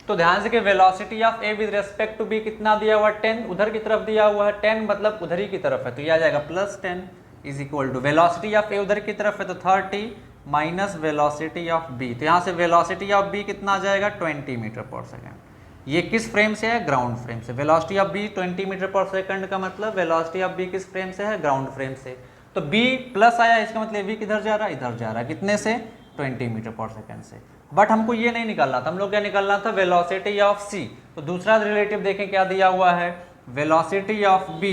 तो ध्यान से कि velocity of A with respect to B कितना दिया हुआ, 10, उधर की तरफ दिया हुआ है 10, मतलब उधर ही की तरफ है, तो ये आ जाएगा plus 10 is equal to velocity of A उधर की तरफ है तो 30 माइनस वेलोसिटी ऑफ B। तो यहाँ से वेलोसिटी ऑफ B कितना आ जाएगा 20 मीटर पर सेकेंड। ये किस फ्रेम से है, ग्राउंड फ्रेम से। Velocity of B 20 metre per second का मतलब वेलोसिटी ऑफ B किस फ्रेम से है, ग्राउंड फ्रेम से। तो B प्लस आया, इसका मतलब V किधर जा रहा है, इधर जा रहा है, कितने से 20 मीटर पर सेकेंड से। बट हमको ये नहीं निकालना था, हम लोग क्या निकालना था, वेलोसिटी ऑफ C। तो दूसरा रिलेटिव देखें क्या दिया हुआ है, velocity of B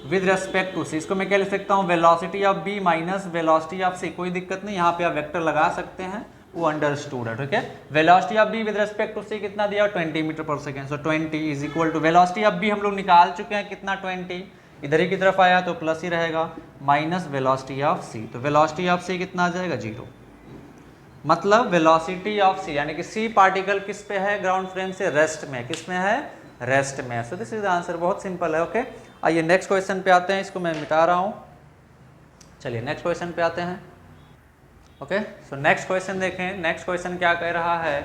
with respect to C। इसको मैं क्या लिख सकता हूँ, velocity of B minus velocity of C। कोई दिक्कत नहीं, यहाँ पे आप वेक्टर लगा सकते हैं, वो अंडरस्टूड है, ठीक है। Velocity of B with respect to C कितना दिया, 20 metre per second. So 20 is equal to velocity of B हम लोग निकाल चुके हैं कितना, 20, इधर ही की तरफ आया तो प्लस ही रहेगा, माइनस वेलोसिटी ऑफ C। तो वेलोसिटी ऑफ C कितना आ जाएगा, 0। मतलब वेलोसिटी ऑफ C यानी कि C पार्टिकल किस पे है, ग्राउंड फ्रेम से, रेस्ट में। किस में है, रेस्ट में। So this is the answer, बहुत सिंपल है। ओके, आइए नेक्स्ट क्वेश्चन पे आते हैं, इसको मैं मिटा रहा हूँ। चलिए नेक्स्ट क्वेश्चन पे आते हैं। ओके, सो नेक्स्ट क्वेश्चन देखें, नेक्स्ट क्वेश्चन क्या कह रहा है,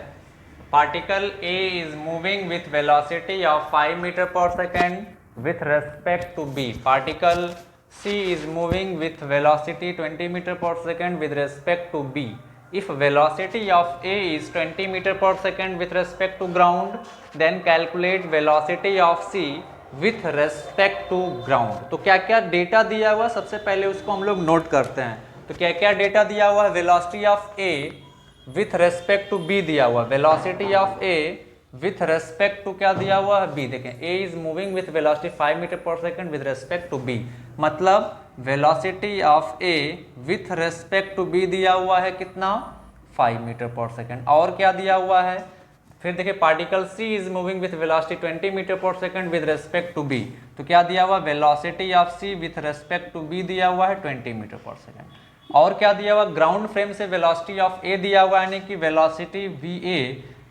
particle A is moving with velocity of 5 metre per second with respect to B। Particle C is moving with velocity 20 meter per second with respect to B. If velocity of A is 20 meter per second with respect to ground, then calculate velocity of C with respect to ground. तो क्या क्या data दिया हुआ, सबसे पहले उसको हम लोग नोट करते हैं। तो क्या क्या डेटा दिया हुआ है, velocity of A with respect to B दिया हुआ, velocity of A with respect to क्या दिया हुआ है, B। देखें, A is moving with velocity 5 metre per second with respect to B, मतलब velocity of A with respect to B दिया हुआ है कितना, 5 मीटर पर सेकेंड। और क्या दिया हुआ है, फिर देखिए particle C is moving with velocity 20 metre per second with respect to B। तो क्या दिया हुआ, velocity of C with respect to B दिया हुआ है 20 मीटर पर सेकेंड। और क्या दिया हुआ, ग्राउंड फ्रेम से वेलोसिटी ऑफ A दिया हुआ है, यानी कि वेलोसिटी VA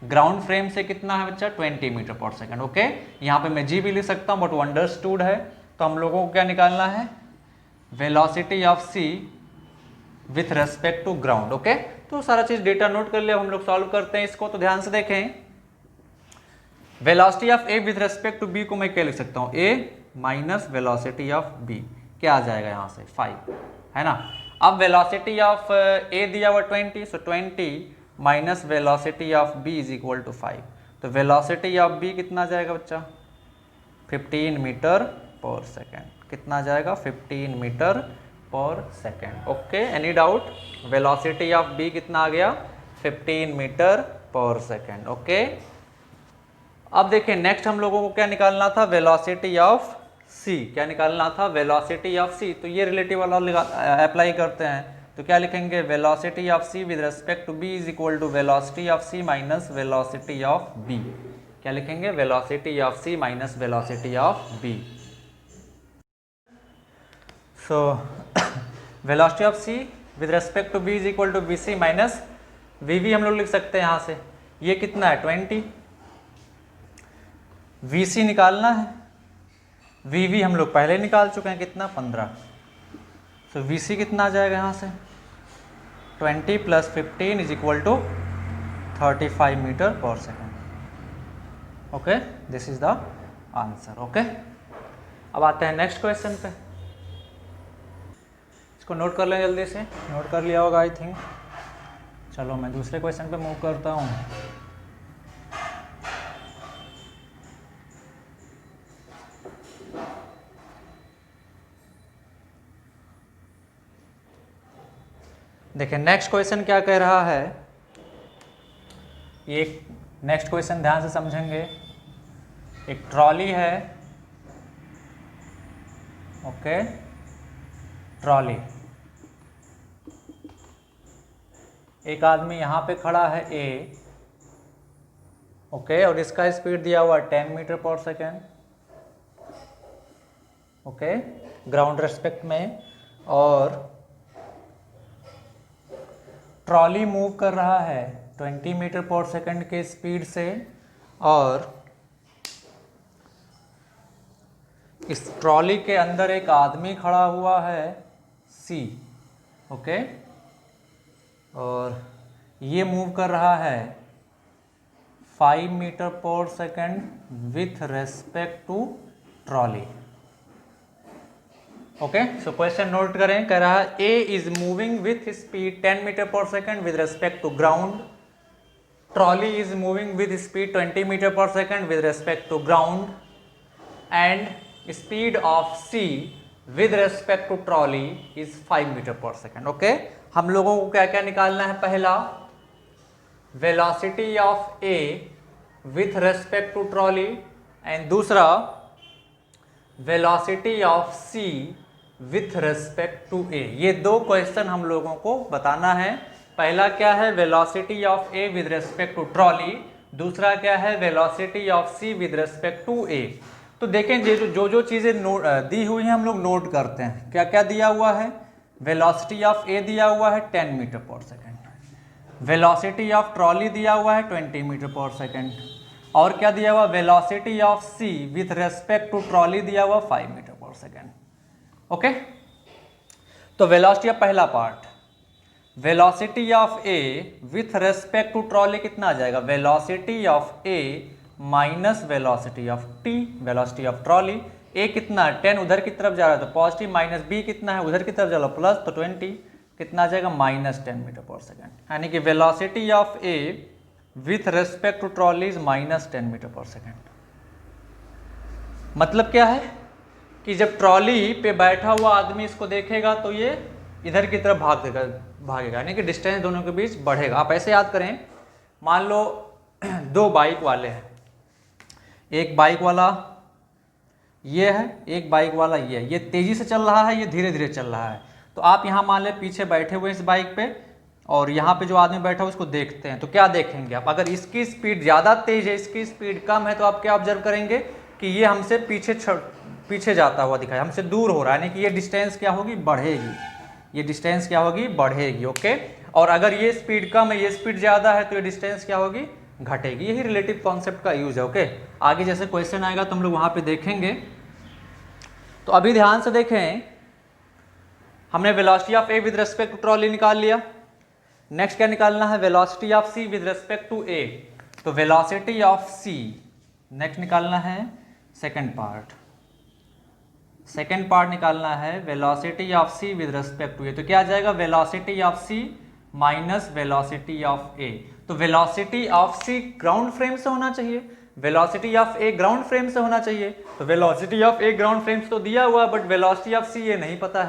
ग्राउंड फ्रेम से कितना है बच्चा, 20 मीटर पर सेकेंड। ओके, यहाँ पे मैं G भी लिख सकता हूँ, बट वो अंडरस्टूड है। तो हम लोगों को क्या निकालना है, velocity of C with respect to ground. Okay, तो सारा चीज डेटा नोट कर लिया, हम लोग सॉल्व करते हैं इसको। तो ध्यान से देखें, velocity of A with respect to B को मैं क्या लिख सकता हूँ, A minus velocity of B। क्या आ जाएगा यहाँ से, 5, है ना। अब वेलोसिटी ऑफ A दिया हुआ 20, so 20 minus velocity of B is equal to 5। तो वेलोसिटी ऑफ B कितना आ जाएगा बच्चा, 15 मीटर पर सेकेंड। कितना आ जाएगा, 15 metre per second. Okay, any doubt, velocity of B कितना आ गया, 15 मीटर पर सेकेंड। ओके, अब देखिए नेक्स्ट हम लोगों को क्या निकालना था, वेलोसिटी ऑफ C। क्या निकालना था, वेलोसिटी ऑफ C। तो ये रिलेटिव वाला अप्लाई करते हैं, तो क्या लिखेंगे, velocity of C with respect to B is equal to velocity of C minus velocity of B। क्या लिखेंगे, velocity of C minus velocity of B। So velocity of C with respect to B is equal to BC minus VV हम लोग लिख सकते हैं यहाँ से। ये कितना है, 20। VC निकालना है, VV हम लोग पहले निकाल चुके हैं, कितना, 15। तो VC कितना आ जाएगा यहाँ से, 20 plus 15 is equal to 35 metre per second. Okay, this is the answer. Okay, अब आते हैं नेक्स्ट क्वेश्चन पे, इसको नोट कर लें जल्दी से, नोट कर लिया होगा आई थिंक। चलो मैं दूसरे क्वेश्चन पे मूव करता हूँ। देखिए नेक्स्ट क्वेश्चन क्या कह रहा है, ये नेक्स्ट क्वेश्चन ध्यान से समझेंगे। एक ट्रॉली है, ओके, ट्रॉली। एक आदमी यहाँ पे खड़ा है ए, ओके, और इसका स्पीड दिया हुआ 10 metre per second, okay, ground respect में, और ट्रॉली मूव कर रहा है 20 मीटर पर सेकेंड के स्पीड से, और इस ट्रॉली के अंदर एक आदमी खड़ा हुआ है सी, ओके, और ये मूव कर रहा है 5 metre per second with respect to trolley, okay. So question note करें, कह रहा है A is moving with speed 10 metre per second with respect to ground, trolley is moving with speed 20 metre per second with respect to ground, and speed of C with respect to trolley is 5 metre per second, okay. हम लोगों को क्या क्या निकालना है, पहला velocity of A with respect to trolley, and दूसरा velocity of C with respect to A. ये दो क्वेश्चन हम लोगों को बताना है। पहला क्या है, velocity of A with respect to trolley, दूसरा क्या है, velocity of C with respect to A. तो देखें जो चीज़ें दी हुई हैं हम लोग नोट करते हैं। क्या क्या दिया हुआ है, वेलोसिटी ऑफ ए दिया हुआ है 10 metre per second, velocity of trolley दिया हुआ है 20 मीटर पर सेकेंड, और क्या दिया हुआ, velocity of C with respect to trolley दिया हुआ 5 मीटर पर सेकेंड, ओके। तो वेलोसिटी ऑफ पहला part, velocity of A with respect to trolley कितना आ जाएगा, velocity of A minus velocity of T, velocity of trolley. A कितना है 10, उधर की तरफ जा रहा है तो पॉजिटिव, माइनस बी कितना है उधर की तरफ जा रहा है प्लस, तो 20 कितना आ जाएगा, माइनस 10 मीटर पर सेकेंड। यानी कि velocity of A with respect to trolley is minus 10 metre per second. मतलब क्या है कि जब ट्रॉली पे बैठा हुआ आदमी इसको देखेगा तो ये इधर की तरफ भागेगा, यानी कि डिस्टेंस दोनों के बीच बढ़ेगा। आप ऐसे याद करें, मान लो दो बाइक वाले हैं, एक बाइक वाला ये है, एक बाइक वाला ये है, ये तेजी से चल रहा है, ये धीरे धीरे चल रहा है। तो आप यहाँ मान ले पीछे बैठे हुए इस बाइक पे, और यहाँ पे जो आदमी बैठा है उसको देखते हैं, तो क्या देखेंगे आप, अगर इसकी स्पीड ज़्यादा तेज है, इसकी स्पीड कम है, तो आप क्या ऑब्जर्व करेंगे कि ये हमसे पीछे जाता हुआ दिखाई, हमसे दूर हो रहा है, यानी कि ये डिस्टेंस क्या होगी, बढ़ेगी, ये डिस्टेंस क्या होगी, बढ़ेगी, ओके। और अगर ये स्पीड कम है, ये स्पीड ज़्यादा है, तो ये डिस्टेंस क्या होगी, घटेगी। यही रिलेटिव कॉन्सेप्ट का यूज है, ओके। आगे जैसे क्वेश्चन आएगा तो हम लोग वहाँ पे देखेंगे। तो अभी ध्यान से देखें, हमने velocity of A with respect to trolley निकाल लिया। नेक्स्ट क्या निकालना है, velocity of C with respect to A. तो वेलोसिटी ऑफ सी नेक्स्ट निकालना है, सेकंड पार्ट निकालना है, velocity of C with respect to A. तो क्या आ जाएगा, velocity of C minus velocity of A. तो velocity of C ground frame से होना चाहिए, velocity of A ground frame से होना चाहिए। तो velocity of A ground frame से तो दिया हुआ, बट वेलोसिटी ऑफ सी ये नहीं पता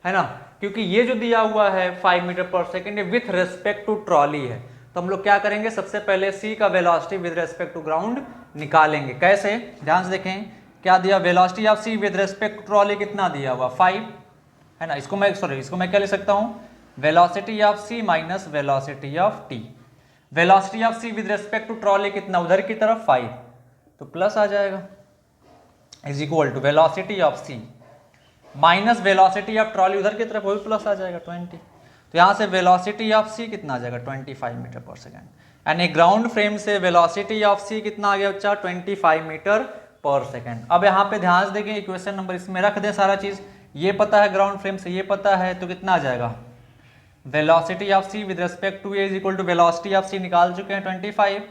है ना, क्योंकि ये जो दिया हुआ है 5 मीटर पर सेकेंड ये विथ रेस्पेक्ट टू ट्रॉली है। तो हम लोग क्या करेंगे, सबसे पहले सी का velocity with respect to ground निकालेंगे। कैसे, ध्यान से देखें, क्या दिया, velocity of C with respect to trolley कितना दिया हुआ, 5 है ना। इसको मैं क्या लिख सकता हूँ, velocity of C minus velocity of T. Velocity of C with respect to trolley कितना, उधर की तरफ 5, तो प्लस आ जाएगा, is equal to velocity of C minus velocity of trolley, उधर की तरफ वो भी प्लस आ जाएगा 20। तो यहाँ से वेलोसिटी ऑफ सी कितना आ जाएगा, 25 मीटर पर सेकेंड। यानी ग्राउंड फ्रेम से वेलोसिटी ऑफ सी कितना आ गया बच्चा, 25 मीटर पर सेकेंड। अब यहाँ पे ध्यान से देखें, इक्वेशन नंबर इसमें रख दें, सारा चीज ये पता है, ग्राउंड फ्रेम से ये पता है, तो कितना आ जाएगा, velocity of C with respect to A is equal to velocity of C निकाल चुके हैं 25,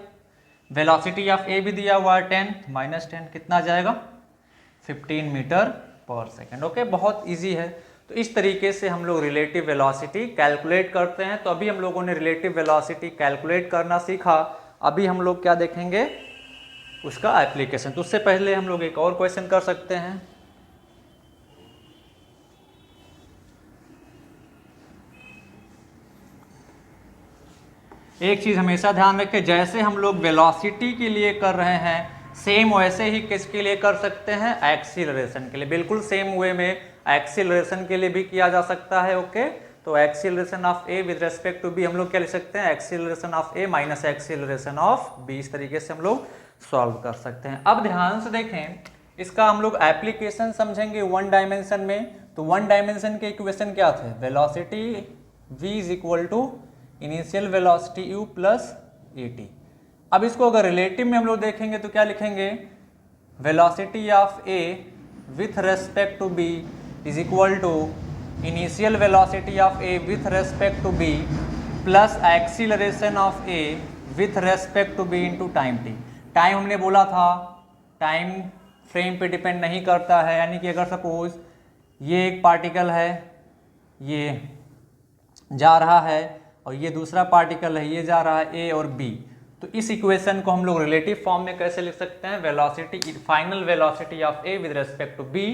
वेलोसिटी ऑफ ए भी दिया हुआ है 10 माइनस 10 कितना आ जाएगा, 15 मीटर पर सेकेंड, ओके। बहुत इजी है। तो इस तरीके से हम लोग रिलेटिव वेलोसिटी कैलकुलेट करते हैं। तो अभी हम लोगों ने रिलेटिव वेलोसिटी कैलकुलेट करना सीखा। अभी हम लोग क्या देखेंगे, उसका एप्लीकेशन। तो उससे पहले हम लोग एक और क्वेश्चन कर सकते हैं। एक चीज हमेशा ध्यान रखें, जैसे हम लोग वेलोसिटी के लिए कर रहे हैं, सेम वैसे ही किसके लिए कर सकते हैं, एक्सीलरेशन के लिए। बिल्कुल सेम वे में एक्सीलरेशन के लिए भी किया जा सकता है, ओके। तो तो acceleration of A with respect to B हम लोग क्या लिख सकते हैं, acceleration of A minus acceleration of B, इस तरीके से हम लोग सॉल्व कर सकते हैं। अब ध्यान से देखें, इसका हम लोग एप्लीकेशन समझेंगे वन डायमेंशन में। तो वन डायमेंशन के इक्वेशन क्या थे, velocity v is equal to initial velocity u plus at। अब इसको अगर रिलेटिव में हम लोग देखेंगे तो क्या लिखेंगे, velocity of a with respect to b is equal to initial velocity of a with respect to b plus acceleration of a with respect to b into time t। Time हमने बोला था टाइम फ्रेम पे depend नहीं करता है, यानी कि अगर सपोज ये एक पार्टिकल है, ये जा रहा है और ये दूसरा पार्टिकल है, ये जा रहा है ए और बी, तो इस इक्वेशन को हम लोग रिलेटिव फॉर्म में कैसे लिख सकते हैं, velocity final velocity of A with respect to B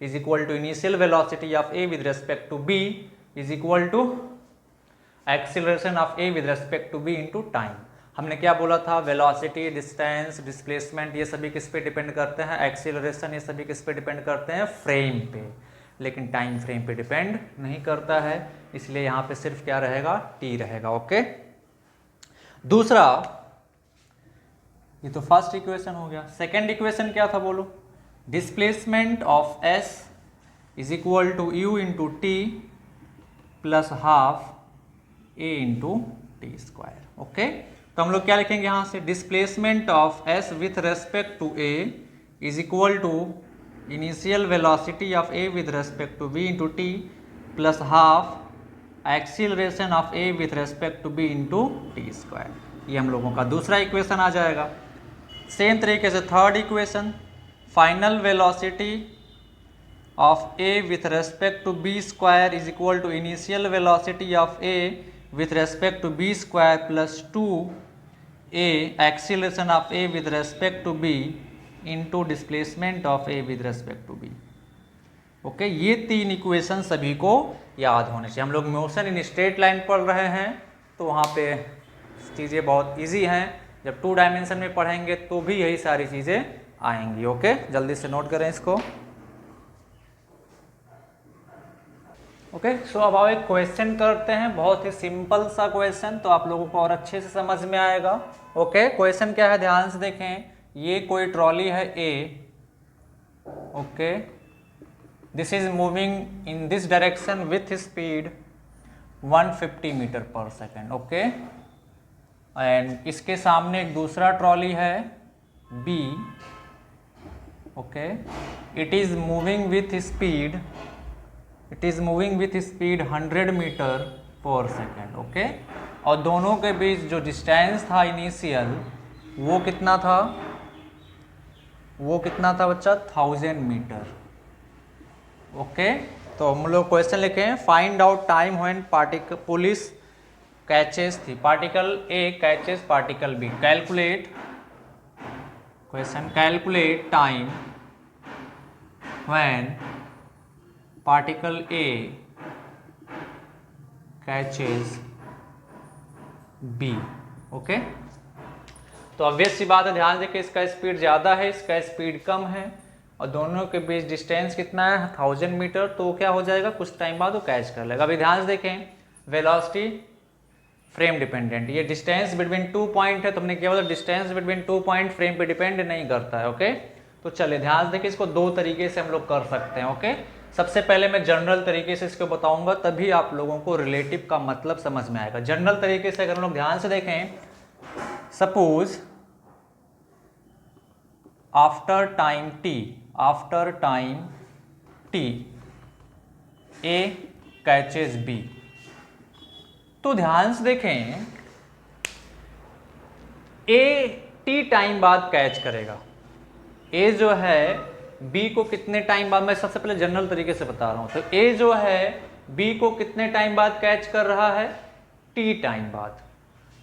is equal to initial velocity of A with respect to B is equal to acceleration of A with respect to B into time. हमने क्या बोला था, velocity, distance, displacement ये सभी किस पे depend करते हैं, एक्सीलरेशन ये सभी किस पे डिपेंड करते हैं, फ्रेम पे, लेकिन टाइम फ्रेम पे डिपेंड नहीं करता है, इसलिए यहाँ पे सिर्फ क्या रहेगा, टी रहेगा। ओके, दूसरा, ये तो फर्स्ट इक्वेशन हो गया। सेकेंड इक्वेशन क्या था बोलो, displacement of S is equal to U into T plus half A into T square. Okay, तो हम लोग क्या लिखेंगे यहाँ से, displacement of S with respect to A is equal to initial velocity of A with respect to B into T plus half acceleration of A with respect to B into T square. ये हम लोगों का दूसरा equation आ जाएगा। Same तरीके से third equation, final velocity of A with respect to B square is equal to initial velocity of A with respect to B square plus 2a acceleration of A with respect to B into displacement of A with respect to B. Okay, ये तीन equation सभी को याद होने चाहिए। हम लोग motion in straight line पढ़ रहे हैं तो वहाँ पे चीज़ें बहुत इजी हैं, जब 2 डायमेंशन में पढ़ेंगे तो भी यही सारी चीज़ें आएंगी। ओके, जल्दी से नोट करें इसको। ओके, सो अब आप एक क्वेश्चन करते हैं, बहुत ही सिंपल सा क्वेश्चन, तो आप लोगों को और अच्छे से समझ में आएगा। ओके, क्वेश्चन क्या है, ध्यान से देखें, ये कोई ट्रॉली है A. Okay, this is moving in this direction with speed 150 metre per second. Okay, and इसके सामने एक दूसरा ट्रॉली है B. Okay, it is moving with speed 100 metre per second. Okay, और दोनों के बीच जो डिस्टेंस था इनिशियल वो कितना था, बच्चा 1000 मीटर। ओके, तो हम लोग क्वेश्चन लिखे हैं, find out time when police catches the particle A catches particle B. Calculate time when particle A catches B. Okay, तो ऑब्वियस सी बात है, ध्यान दें कि इसका स्पीड ज़्यादा है, इसका स्पीड कम है, और दोनों के बीच डिस्टेंस कितना है 1000 मीटर, तो क्या हो जाएगा, कुछ टाइम बाद वो कैच कर लेगा। अभी ध्यान से देखें, वेलोसिटी फ्रेम डिपेंडेंट, ये डिस्टेंस बिटवीन 2 पॉइंट है, तो हमने क्या बोला, डिस्टेंस बिटवीन 2 पॉइंट फ्रेम पे डिपेंड नहीं करता है। ओके, तो चलिए ध्यान से देखिए, इसको 2 तरीके से हम लोग कर सकते हैं। ओके, सबसे पहले मैं जनरल तरीके से इसको बताऊंगा, तभी आप लोगों को रिलेटिव का मतलब समझ में आएगा। जनरल तरीके से अगर हम लोग ध्यान से देखें, suppose after time T A catches B, तो ध्यान से देखें, ए टी टाइम बाद कैच करेगा। ए जो है बी को कितने टाइम बाद, मैं सबसे पहले जनरल तरीके से बता रहा हूं, तो ए जो है बी को कितने टाइम बाद कैच कर रहा है, टी टाइम बाद।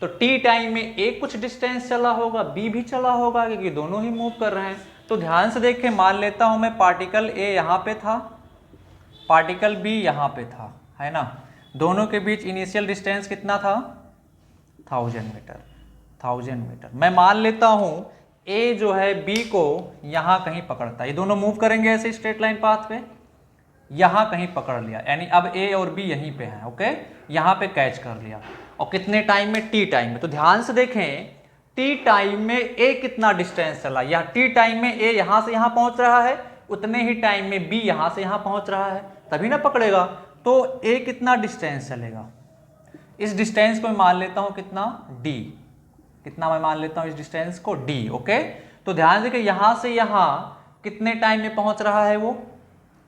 तो टी टाइम में ए कुछ डिस्टेंस चला होगा, बी भी चला होगा, क्योंकि दोनों ही मूव कर रहे हैं। तो ध्यान से देखें, मान लेता हूं मैं पार्टिकल ए यहाँ पे था, पार्टिकल बी यहाँ पे था, है ना, दोनों के बीच इनिशियल डिस्टेंस कितना था, 1000 मीटर। मैं मान लेता हूं ए जो है बी को यहाँ कहीं पकड़ता है, ये दोनों मूव करेंगे ऐसे स्ट्रेट लाइन पाथ पे, यहां कहीं पकड़ लिया, यानी अब ए और बी यहीं पे हैं, ओके, यहां पे कैच कर लिया। और कितने टाइम में? टी टाइम में। तो ध्यान से देखें, टी टाइम में ए कितना डिस्टेंस चला, या टी टाइम में ए यहां से यहां पहुंच रहा है, उतने ही टाइम में बी यहां से यहां पहुंच रहा है, तभी ना पकड़ेगा। तो ए कितना डिस्टेंस चलेगा? इस डिस्टेंस को मैं मान लेता हूं कितना, डी। कितना मैं मान लेता हूं इस डिस्टेंस को? D, okay. तो ध्यान से कि यहां से यहां कितने टाइम में पहुंच रहा है वो?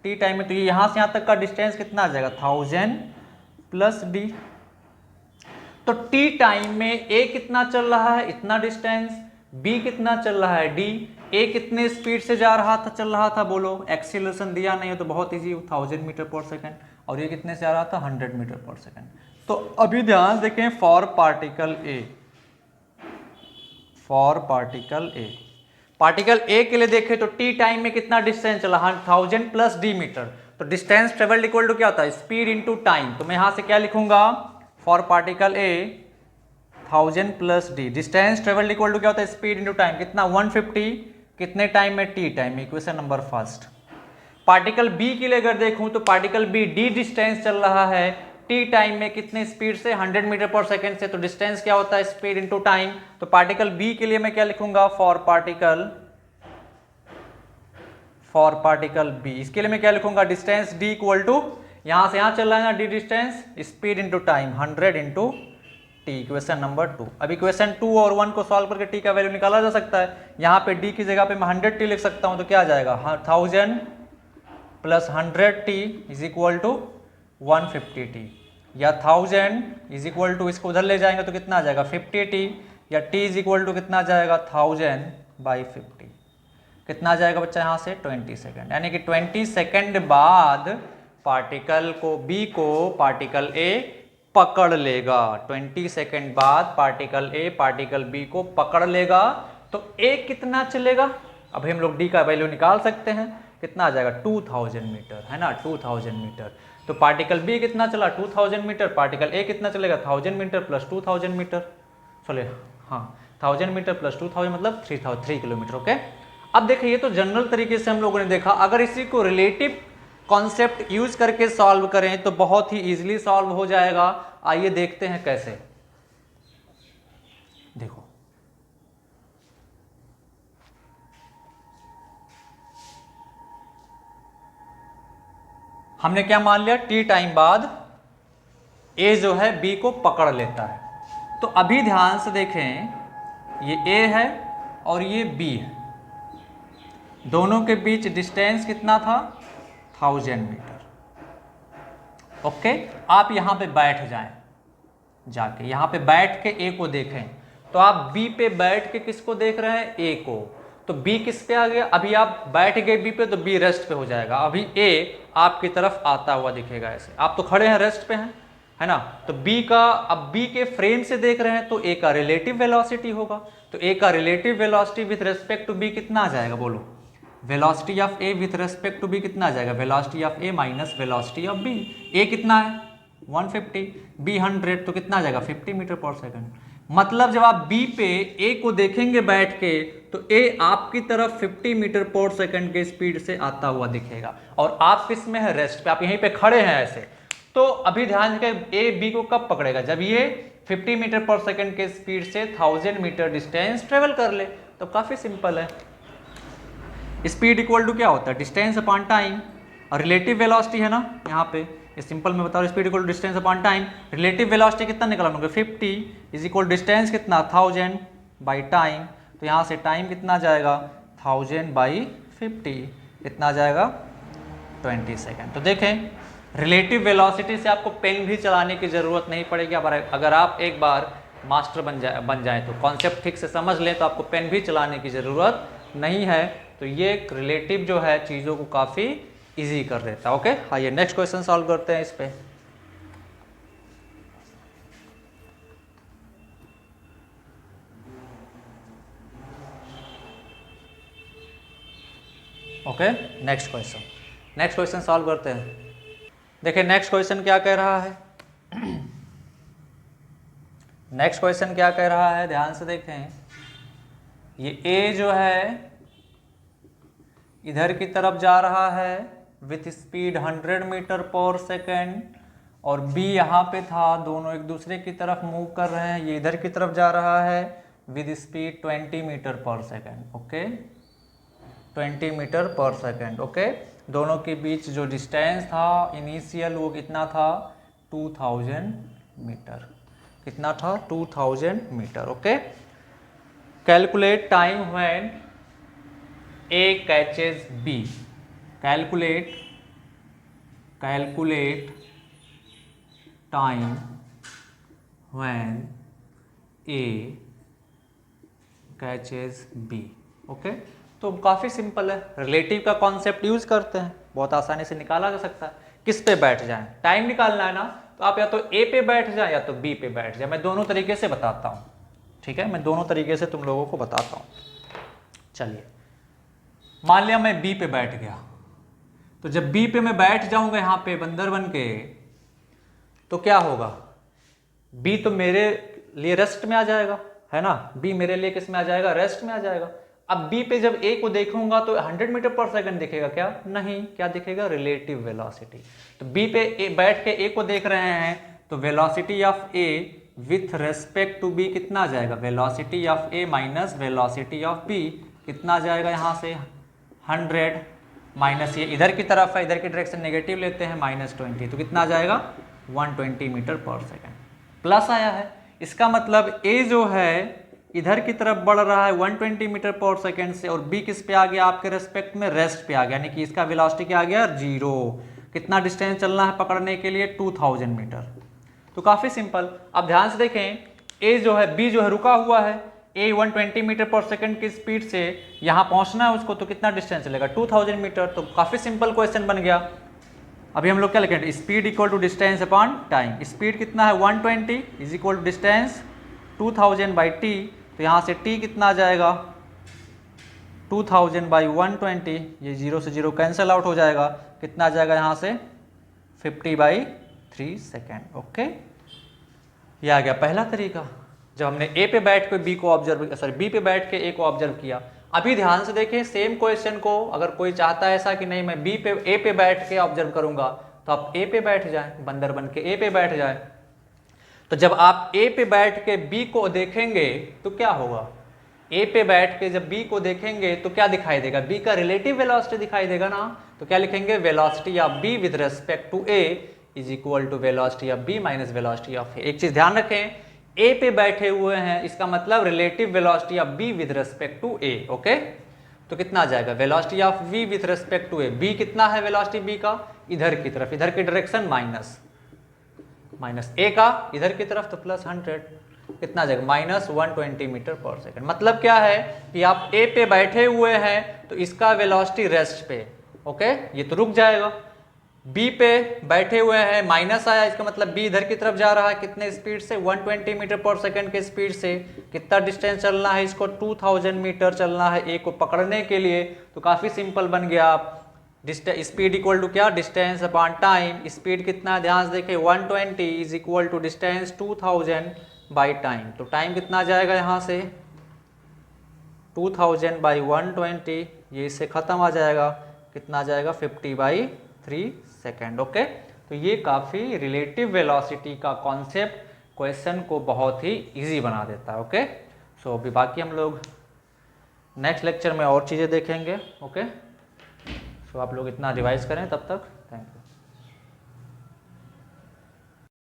टी टाइम में। तो ये यहां से यहां तक का डिस्टेंस कितना आ जाएगा? 1000 प्लस डी। तो टी टाइम में ए कितना चल रहा है? इतना डिस्टेंस। बी कितना चल रहा है? डी। ए कितने स्पीड से जा रहा था, चल रहा था? बोलो, एक्सीलरेशन दिया नहीं है तो बहुत इजी, 1000 मीटर पर सेकेंड। और ये कितने से आ रहा था? 100 मीटर पर सेकेंड। तो अभी ध्यान देखें, for particle A, for particle A, particle A के लिए देखें तो टी टाइम में कितना डिस्टेंस चला? 1000 प्लस डी मीटर। तो डिस्टेंस ट्रेवल्ड इक्वल टू क्या होता है? Speed into time. तो मैं यहां से क्या लिखूंगा? For particle A 1000 plus D, distance travelled equal to क्या होता है? Speed into time. कितना? 150। कितने टाइम में? टी टाइम में। Equation number first. Particle B के लिए अगर देखूं तो पार्टिकल बी डी डिस्टेंस चल रहा है टी टाइम में, कितने स्पीड से? 100 मीटर पर सेकेंड से। तो डिस्टेंस क्या होता है? Speed into time. तो पार्टिकल बी के लिए मैं क्या लिखूंगा? फॉर पार्टिकल बी, इसके लिए मैं क्या लिखूंगा? डिस्टेंस डी इक्वल टू, यहां से यहां चल रहा है ना D distance, speed into time, 100 into T. Equation number 2। अब इक्वेशन 2 और 1 को सॉल्व करके टी का वैल्यू निकाला जा सकता है। यहां पे डी की जगह पे मैं 100 टी लिख सकता हूं, तो क्या आ जाएगा? 1000 plus 100 T is equal to 150 T, या 1000 इज इक्वल टू, इसको उधर ले जाएंगे तो कितना आ जाएगा? 50 टी, या टी इज इक्वल टू कितना आ जाएगा? 1000/50। कितना आ जाएगा बच्चा यहाँ से? 20 सेकेंड। यानी कि 20 सेकेंड बाद पार्टिकल को बी को पार्टिकल ए पकड़ लेगा। 20 सेकेंड बाद पार्टिकल ए पार्टिकल बी को पकड़ लेगा। तो ए कितना चलेगा? अभी हम लोग डी का वैल्यू निकाल सकते हैं। कितना आ जाएगा? 2000 मीटर, है ना, 2000 मीटर। तो पार्टिकल बी कितना चला? 2000 मीटर। पार्टिकल ए कितना चलेगा? 1000 मीटर प्लस 2000 मीटर, चले, हाँ, 1000 मीटर प्लस 2000 मतलब 3 किलोमीटर, ओके। अब देखिए, ये तो जनरल तरीके से हम लोगों ने देखा। अगर इसी को रिलेटिव कॉन्सेप्ट यूज करके सॉल्व करें तो बहुत ही इजीली सॉल्व हो जाएगा। आइए देखते हैं कैसे। देखो, हमने क्या मान लिया? टी टाइम बाद ए जो है बी को पकड़ लेता है। तो अभी ध्यान से देखें, ये ए है और ये बी है, दोनों के बीच डिस्टेंस कितना था? 1000 मीटर, ओके। आप यहां पे बैठ जाएं, जाके यहां पे बैठ के ए को देखें, तो आप बी पे बैठ के किसको देख रहे हैं? ए को। तो बी किस पे आ गया? अभी आप बैठ गए बी पे तो बी रेस्ट पे हो जाएगा। अभी ए आपकी तरफ आता हुआ दिखेगा ऐसे, आप तो खड़े हैं, रेस्ट पे हैं, है ना। तो बी का, अब बी के फ्रेम से देख रहे हैं तो ए का रिलेटिव वेलोसिटी होगा। तो ए का relative velocity with respect to B कितना आ जाएगा? बोलो, velocity of A with respect to B कितना आ जाएगा? Velocity of A minus velocity of B. A कितना है? 150, बी 100, तो कितना आ जाएगा? 50 मीटर पर सेकंड। मतलब जब आप बी पे ए को देखेंगे बैठ के तो ए आपकी तरफ 50 मीटर पर सेकंड के स्पीड से आता हुआ दिखेगा, और आप किस में है? रेस्ट पे, आप यहीं पे खड़े हैं ऐसे। तो अभी ध्यान रखें, ए बी को कब पकड़ेगा? जब ये 50 मीटर पर सेकंड के स्पीड से 1000 मीटर डिस्टेंस ट्रेवल कर ले। तो काफी सिंपल है। स्पीड इक्वल टू क्या होता है? डिस्टेंस अपॉन टाइम, और रिलेटिव वेलोसिटी है ना यहाँ पे, सिंपल में बता रहा हूँ, speed equal to distance upon time. Relative velocity कितना निकाला हम लोग? 50 इज इक्वल डिस्टेंस कितना? 1000/टाइम। तो यहाँ से टाइम कितना आ जाएगा? 1000/50, कितना आ जाएगा? 20 सेकेंड। तो देखें, रिलेटिव वेलोसिटी से आपको पेन भी चलाने की जरूरत नहीं पड़ेगी। अगर आप एक बार मास्टर बन जाए तो, कॉन्सेप्ट ठीक से समझ लें तो आपको पेन भी चलाने की जरूरत नहीं है। तो ये रिलेटिव जो है चीज़ों को काफ़ी इजी कर देता है, ओके। आइए नेक्स्ट क्वेश्चन सॉल्व करते हैं इस पे। ओके, नेक्स्ट क्वेश्चन सॉल्व करते हैं। देखिए नेक्स्ट क्वेश्चन क्या कह रहा है। नेक्स्ट क्वेश्चन क्या कह रहा है, ध्यान से देखें। ये ए जो है इधर की तरफ जा रहा है with speed 100 metre per second और b यहाँ पे था, दोनों एक दूसरे की तरफ मूव कर रहे हैं, ये इधर की तरफ जा रहा है with speed 20 metre per second. Okay, 20 metre per second. Okay, दोनों के बीच जो डिस्टेंस था इनिशियल वो कितना था 2000 मीटर। कितना था 2000 meter. Okay, calculate time when A catches B। Calculate time when A catches B। Okay, तो काफ़ी सिंपल है, रिलेटिव का कॉन्सेप्ट यूज करते हैं, बहुत आसानी से निकाला जा सकता है। किस पे बैठ जाएं, टाइम निकालना है ना, तो आप या तो A पे बैठ जाएं या तो B पे बैठ जाएं। मैं दोनों तरीके से बताता हूँ, ठीक है, मैं दोनों तरीके से तुम लोगों को बताता हूँ। चलिए, मान लिया मैं B पे बैठ गया, तो जब B पे मैं बैठ जाऊंगा यहाँ पे बंदर बन के, तो क्या होगा, B तो मेरे लिए रेस्ट में आ जाएगा, है ना, B मेरे लिए किस में आ जाएगा, रेस्ट में आ जाएगा। अब B पे जब A को देखूंगा तो 100 मीटर पर सेकंड दिखेगा क्या, नहीं, क्या दिखेगा, रिलेटिव वेलोसिटी। तो B पे बैठ के A को देख रहे हैं, तो velocity of A with respect to B कितना आ जाएगा, velocity of A minus velocity of B कितना आ जाएगा, यहाँ से 100 माइनस ये इधर की तरफ है, इधर की डायरेक्शन नेगेटिव लेते हैं -20, तो कितना आ जाएगा 120 मीटर पर सेकंड। प्लस आया है, इसका मतलब A जो है इधर की तरफ बढ़ रहा है 120 मीटर पर सेकंड से, और B किस पे आ गया, आपके रेस्पेक्ट में रेस्ट पे आ गया, यानी कि इसका वेलोसिटी क्या आ गया, 0। कितना डिस्टेंस चलना है पकड़ने के लिए, 2000 मीटर। तो काफी सिंपल। अब ध्यान से देखें, A जो है, B जो है रुका हुआ है, A 120 मीटर पर सेकंड की स्पीड से यहाँ पहुँचना है उसको, तो कितना डिस्टेंस चलेगा 2000 मीटर। तो काफ़ी सिंपल क्वेश्चन बन गया। अभी हम लोग क्या लिखेंगे, speed equal to distance upon time. Speed कितना है 120 is equal to distance 2000 by T, तो यहाँ से t कितना आ जाएगा 2000 बाई 120, ये 0 से 0 कैंसिल आउट हो जाएगा, कितना आ जाएगा यहाँ से 50/3 सेकेंड। ओके, ये आ गया पहला तरीका, जब हमने A पे बैठ के B को ऑब्जर्व, सॉरी B पे बैठ के A को ऑब्जर्व किया। अभी ध्यान से देखें, सेम क्वेश्चन को अगर कोई चाहता है ऐसा कि नहीं मैं A पे बैठ के ऑब्जर्व करूंगा, तो आप A पे बैठ जाएं, बंदर बन के A पे बैठ जाएं। तो जब आप A पे बैठ के B को देखेंगे तो क्या होगा, A पे बैठ के जब B को देखेंगे तो क्या दिखाई देगा, B का रिलेटिव वेलोसिटी दिखाई देगा ना। तो क्या लिखेंगे, velocity of B with respect to A is equal to velocity of B minus velocity of A। एक चीज ध्यान रखें, A पे बैठे हुए हैं, इसका मतलब relative velocity of B with respect to A। Okay, तो कितना आ जाएगा, velocity of V with respect to A, B कितना है वेलोसिटी B का, इधर की तरफ, इधर की डायरेक्शन माइनस A का इधर की तरफ, तो +100, कितना आ जाएगा -120 मीटर पर सेकंड। मतलब क्या है कि आप A पे बैठे हुए हैं तो इसका वेलोसिटी रेस्ट पे, ओके, ये तो रुक जाएगा। B पे बैठे हुए हैं, माइनस आया, इसका मतलब B इधर की तरफ जा रहा है, कितने स्पीड से 120 मीटर पर सेकंड के स्पीड से। कितना डिस्टेंस चलना है इसको, 2000 मीटर चलना है A को पकड़ने के लिए। तो काफी सिंपल बन गया, स्पीड इक्वल टू क्या, डिस्टेंस अपॉन टाइम। स्पीड कितना है ध्यान से देखें, 120 is equal to distance 2000 by time. तो टाइम कितना आ जाएगा यहाँ से 2000 बाई 120, ये इससे खत्म आ जाएगा, कितना आ जाएगा 50/3 सेकेंड। ओके, तो ये काफ़ी रिलेटिव वेलोसिटी का कॉन्सेप्ट क्वेश्चन को बहुत ही इजी बना देता है। ओके, सो अभी बाकी हम लोग नेक्स्ट लेक्चर में और चीज़ें देखेंगे। ओके, सो आप लोग इतना रिवाइज करें तब तक।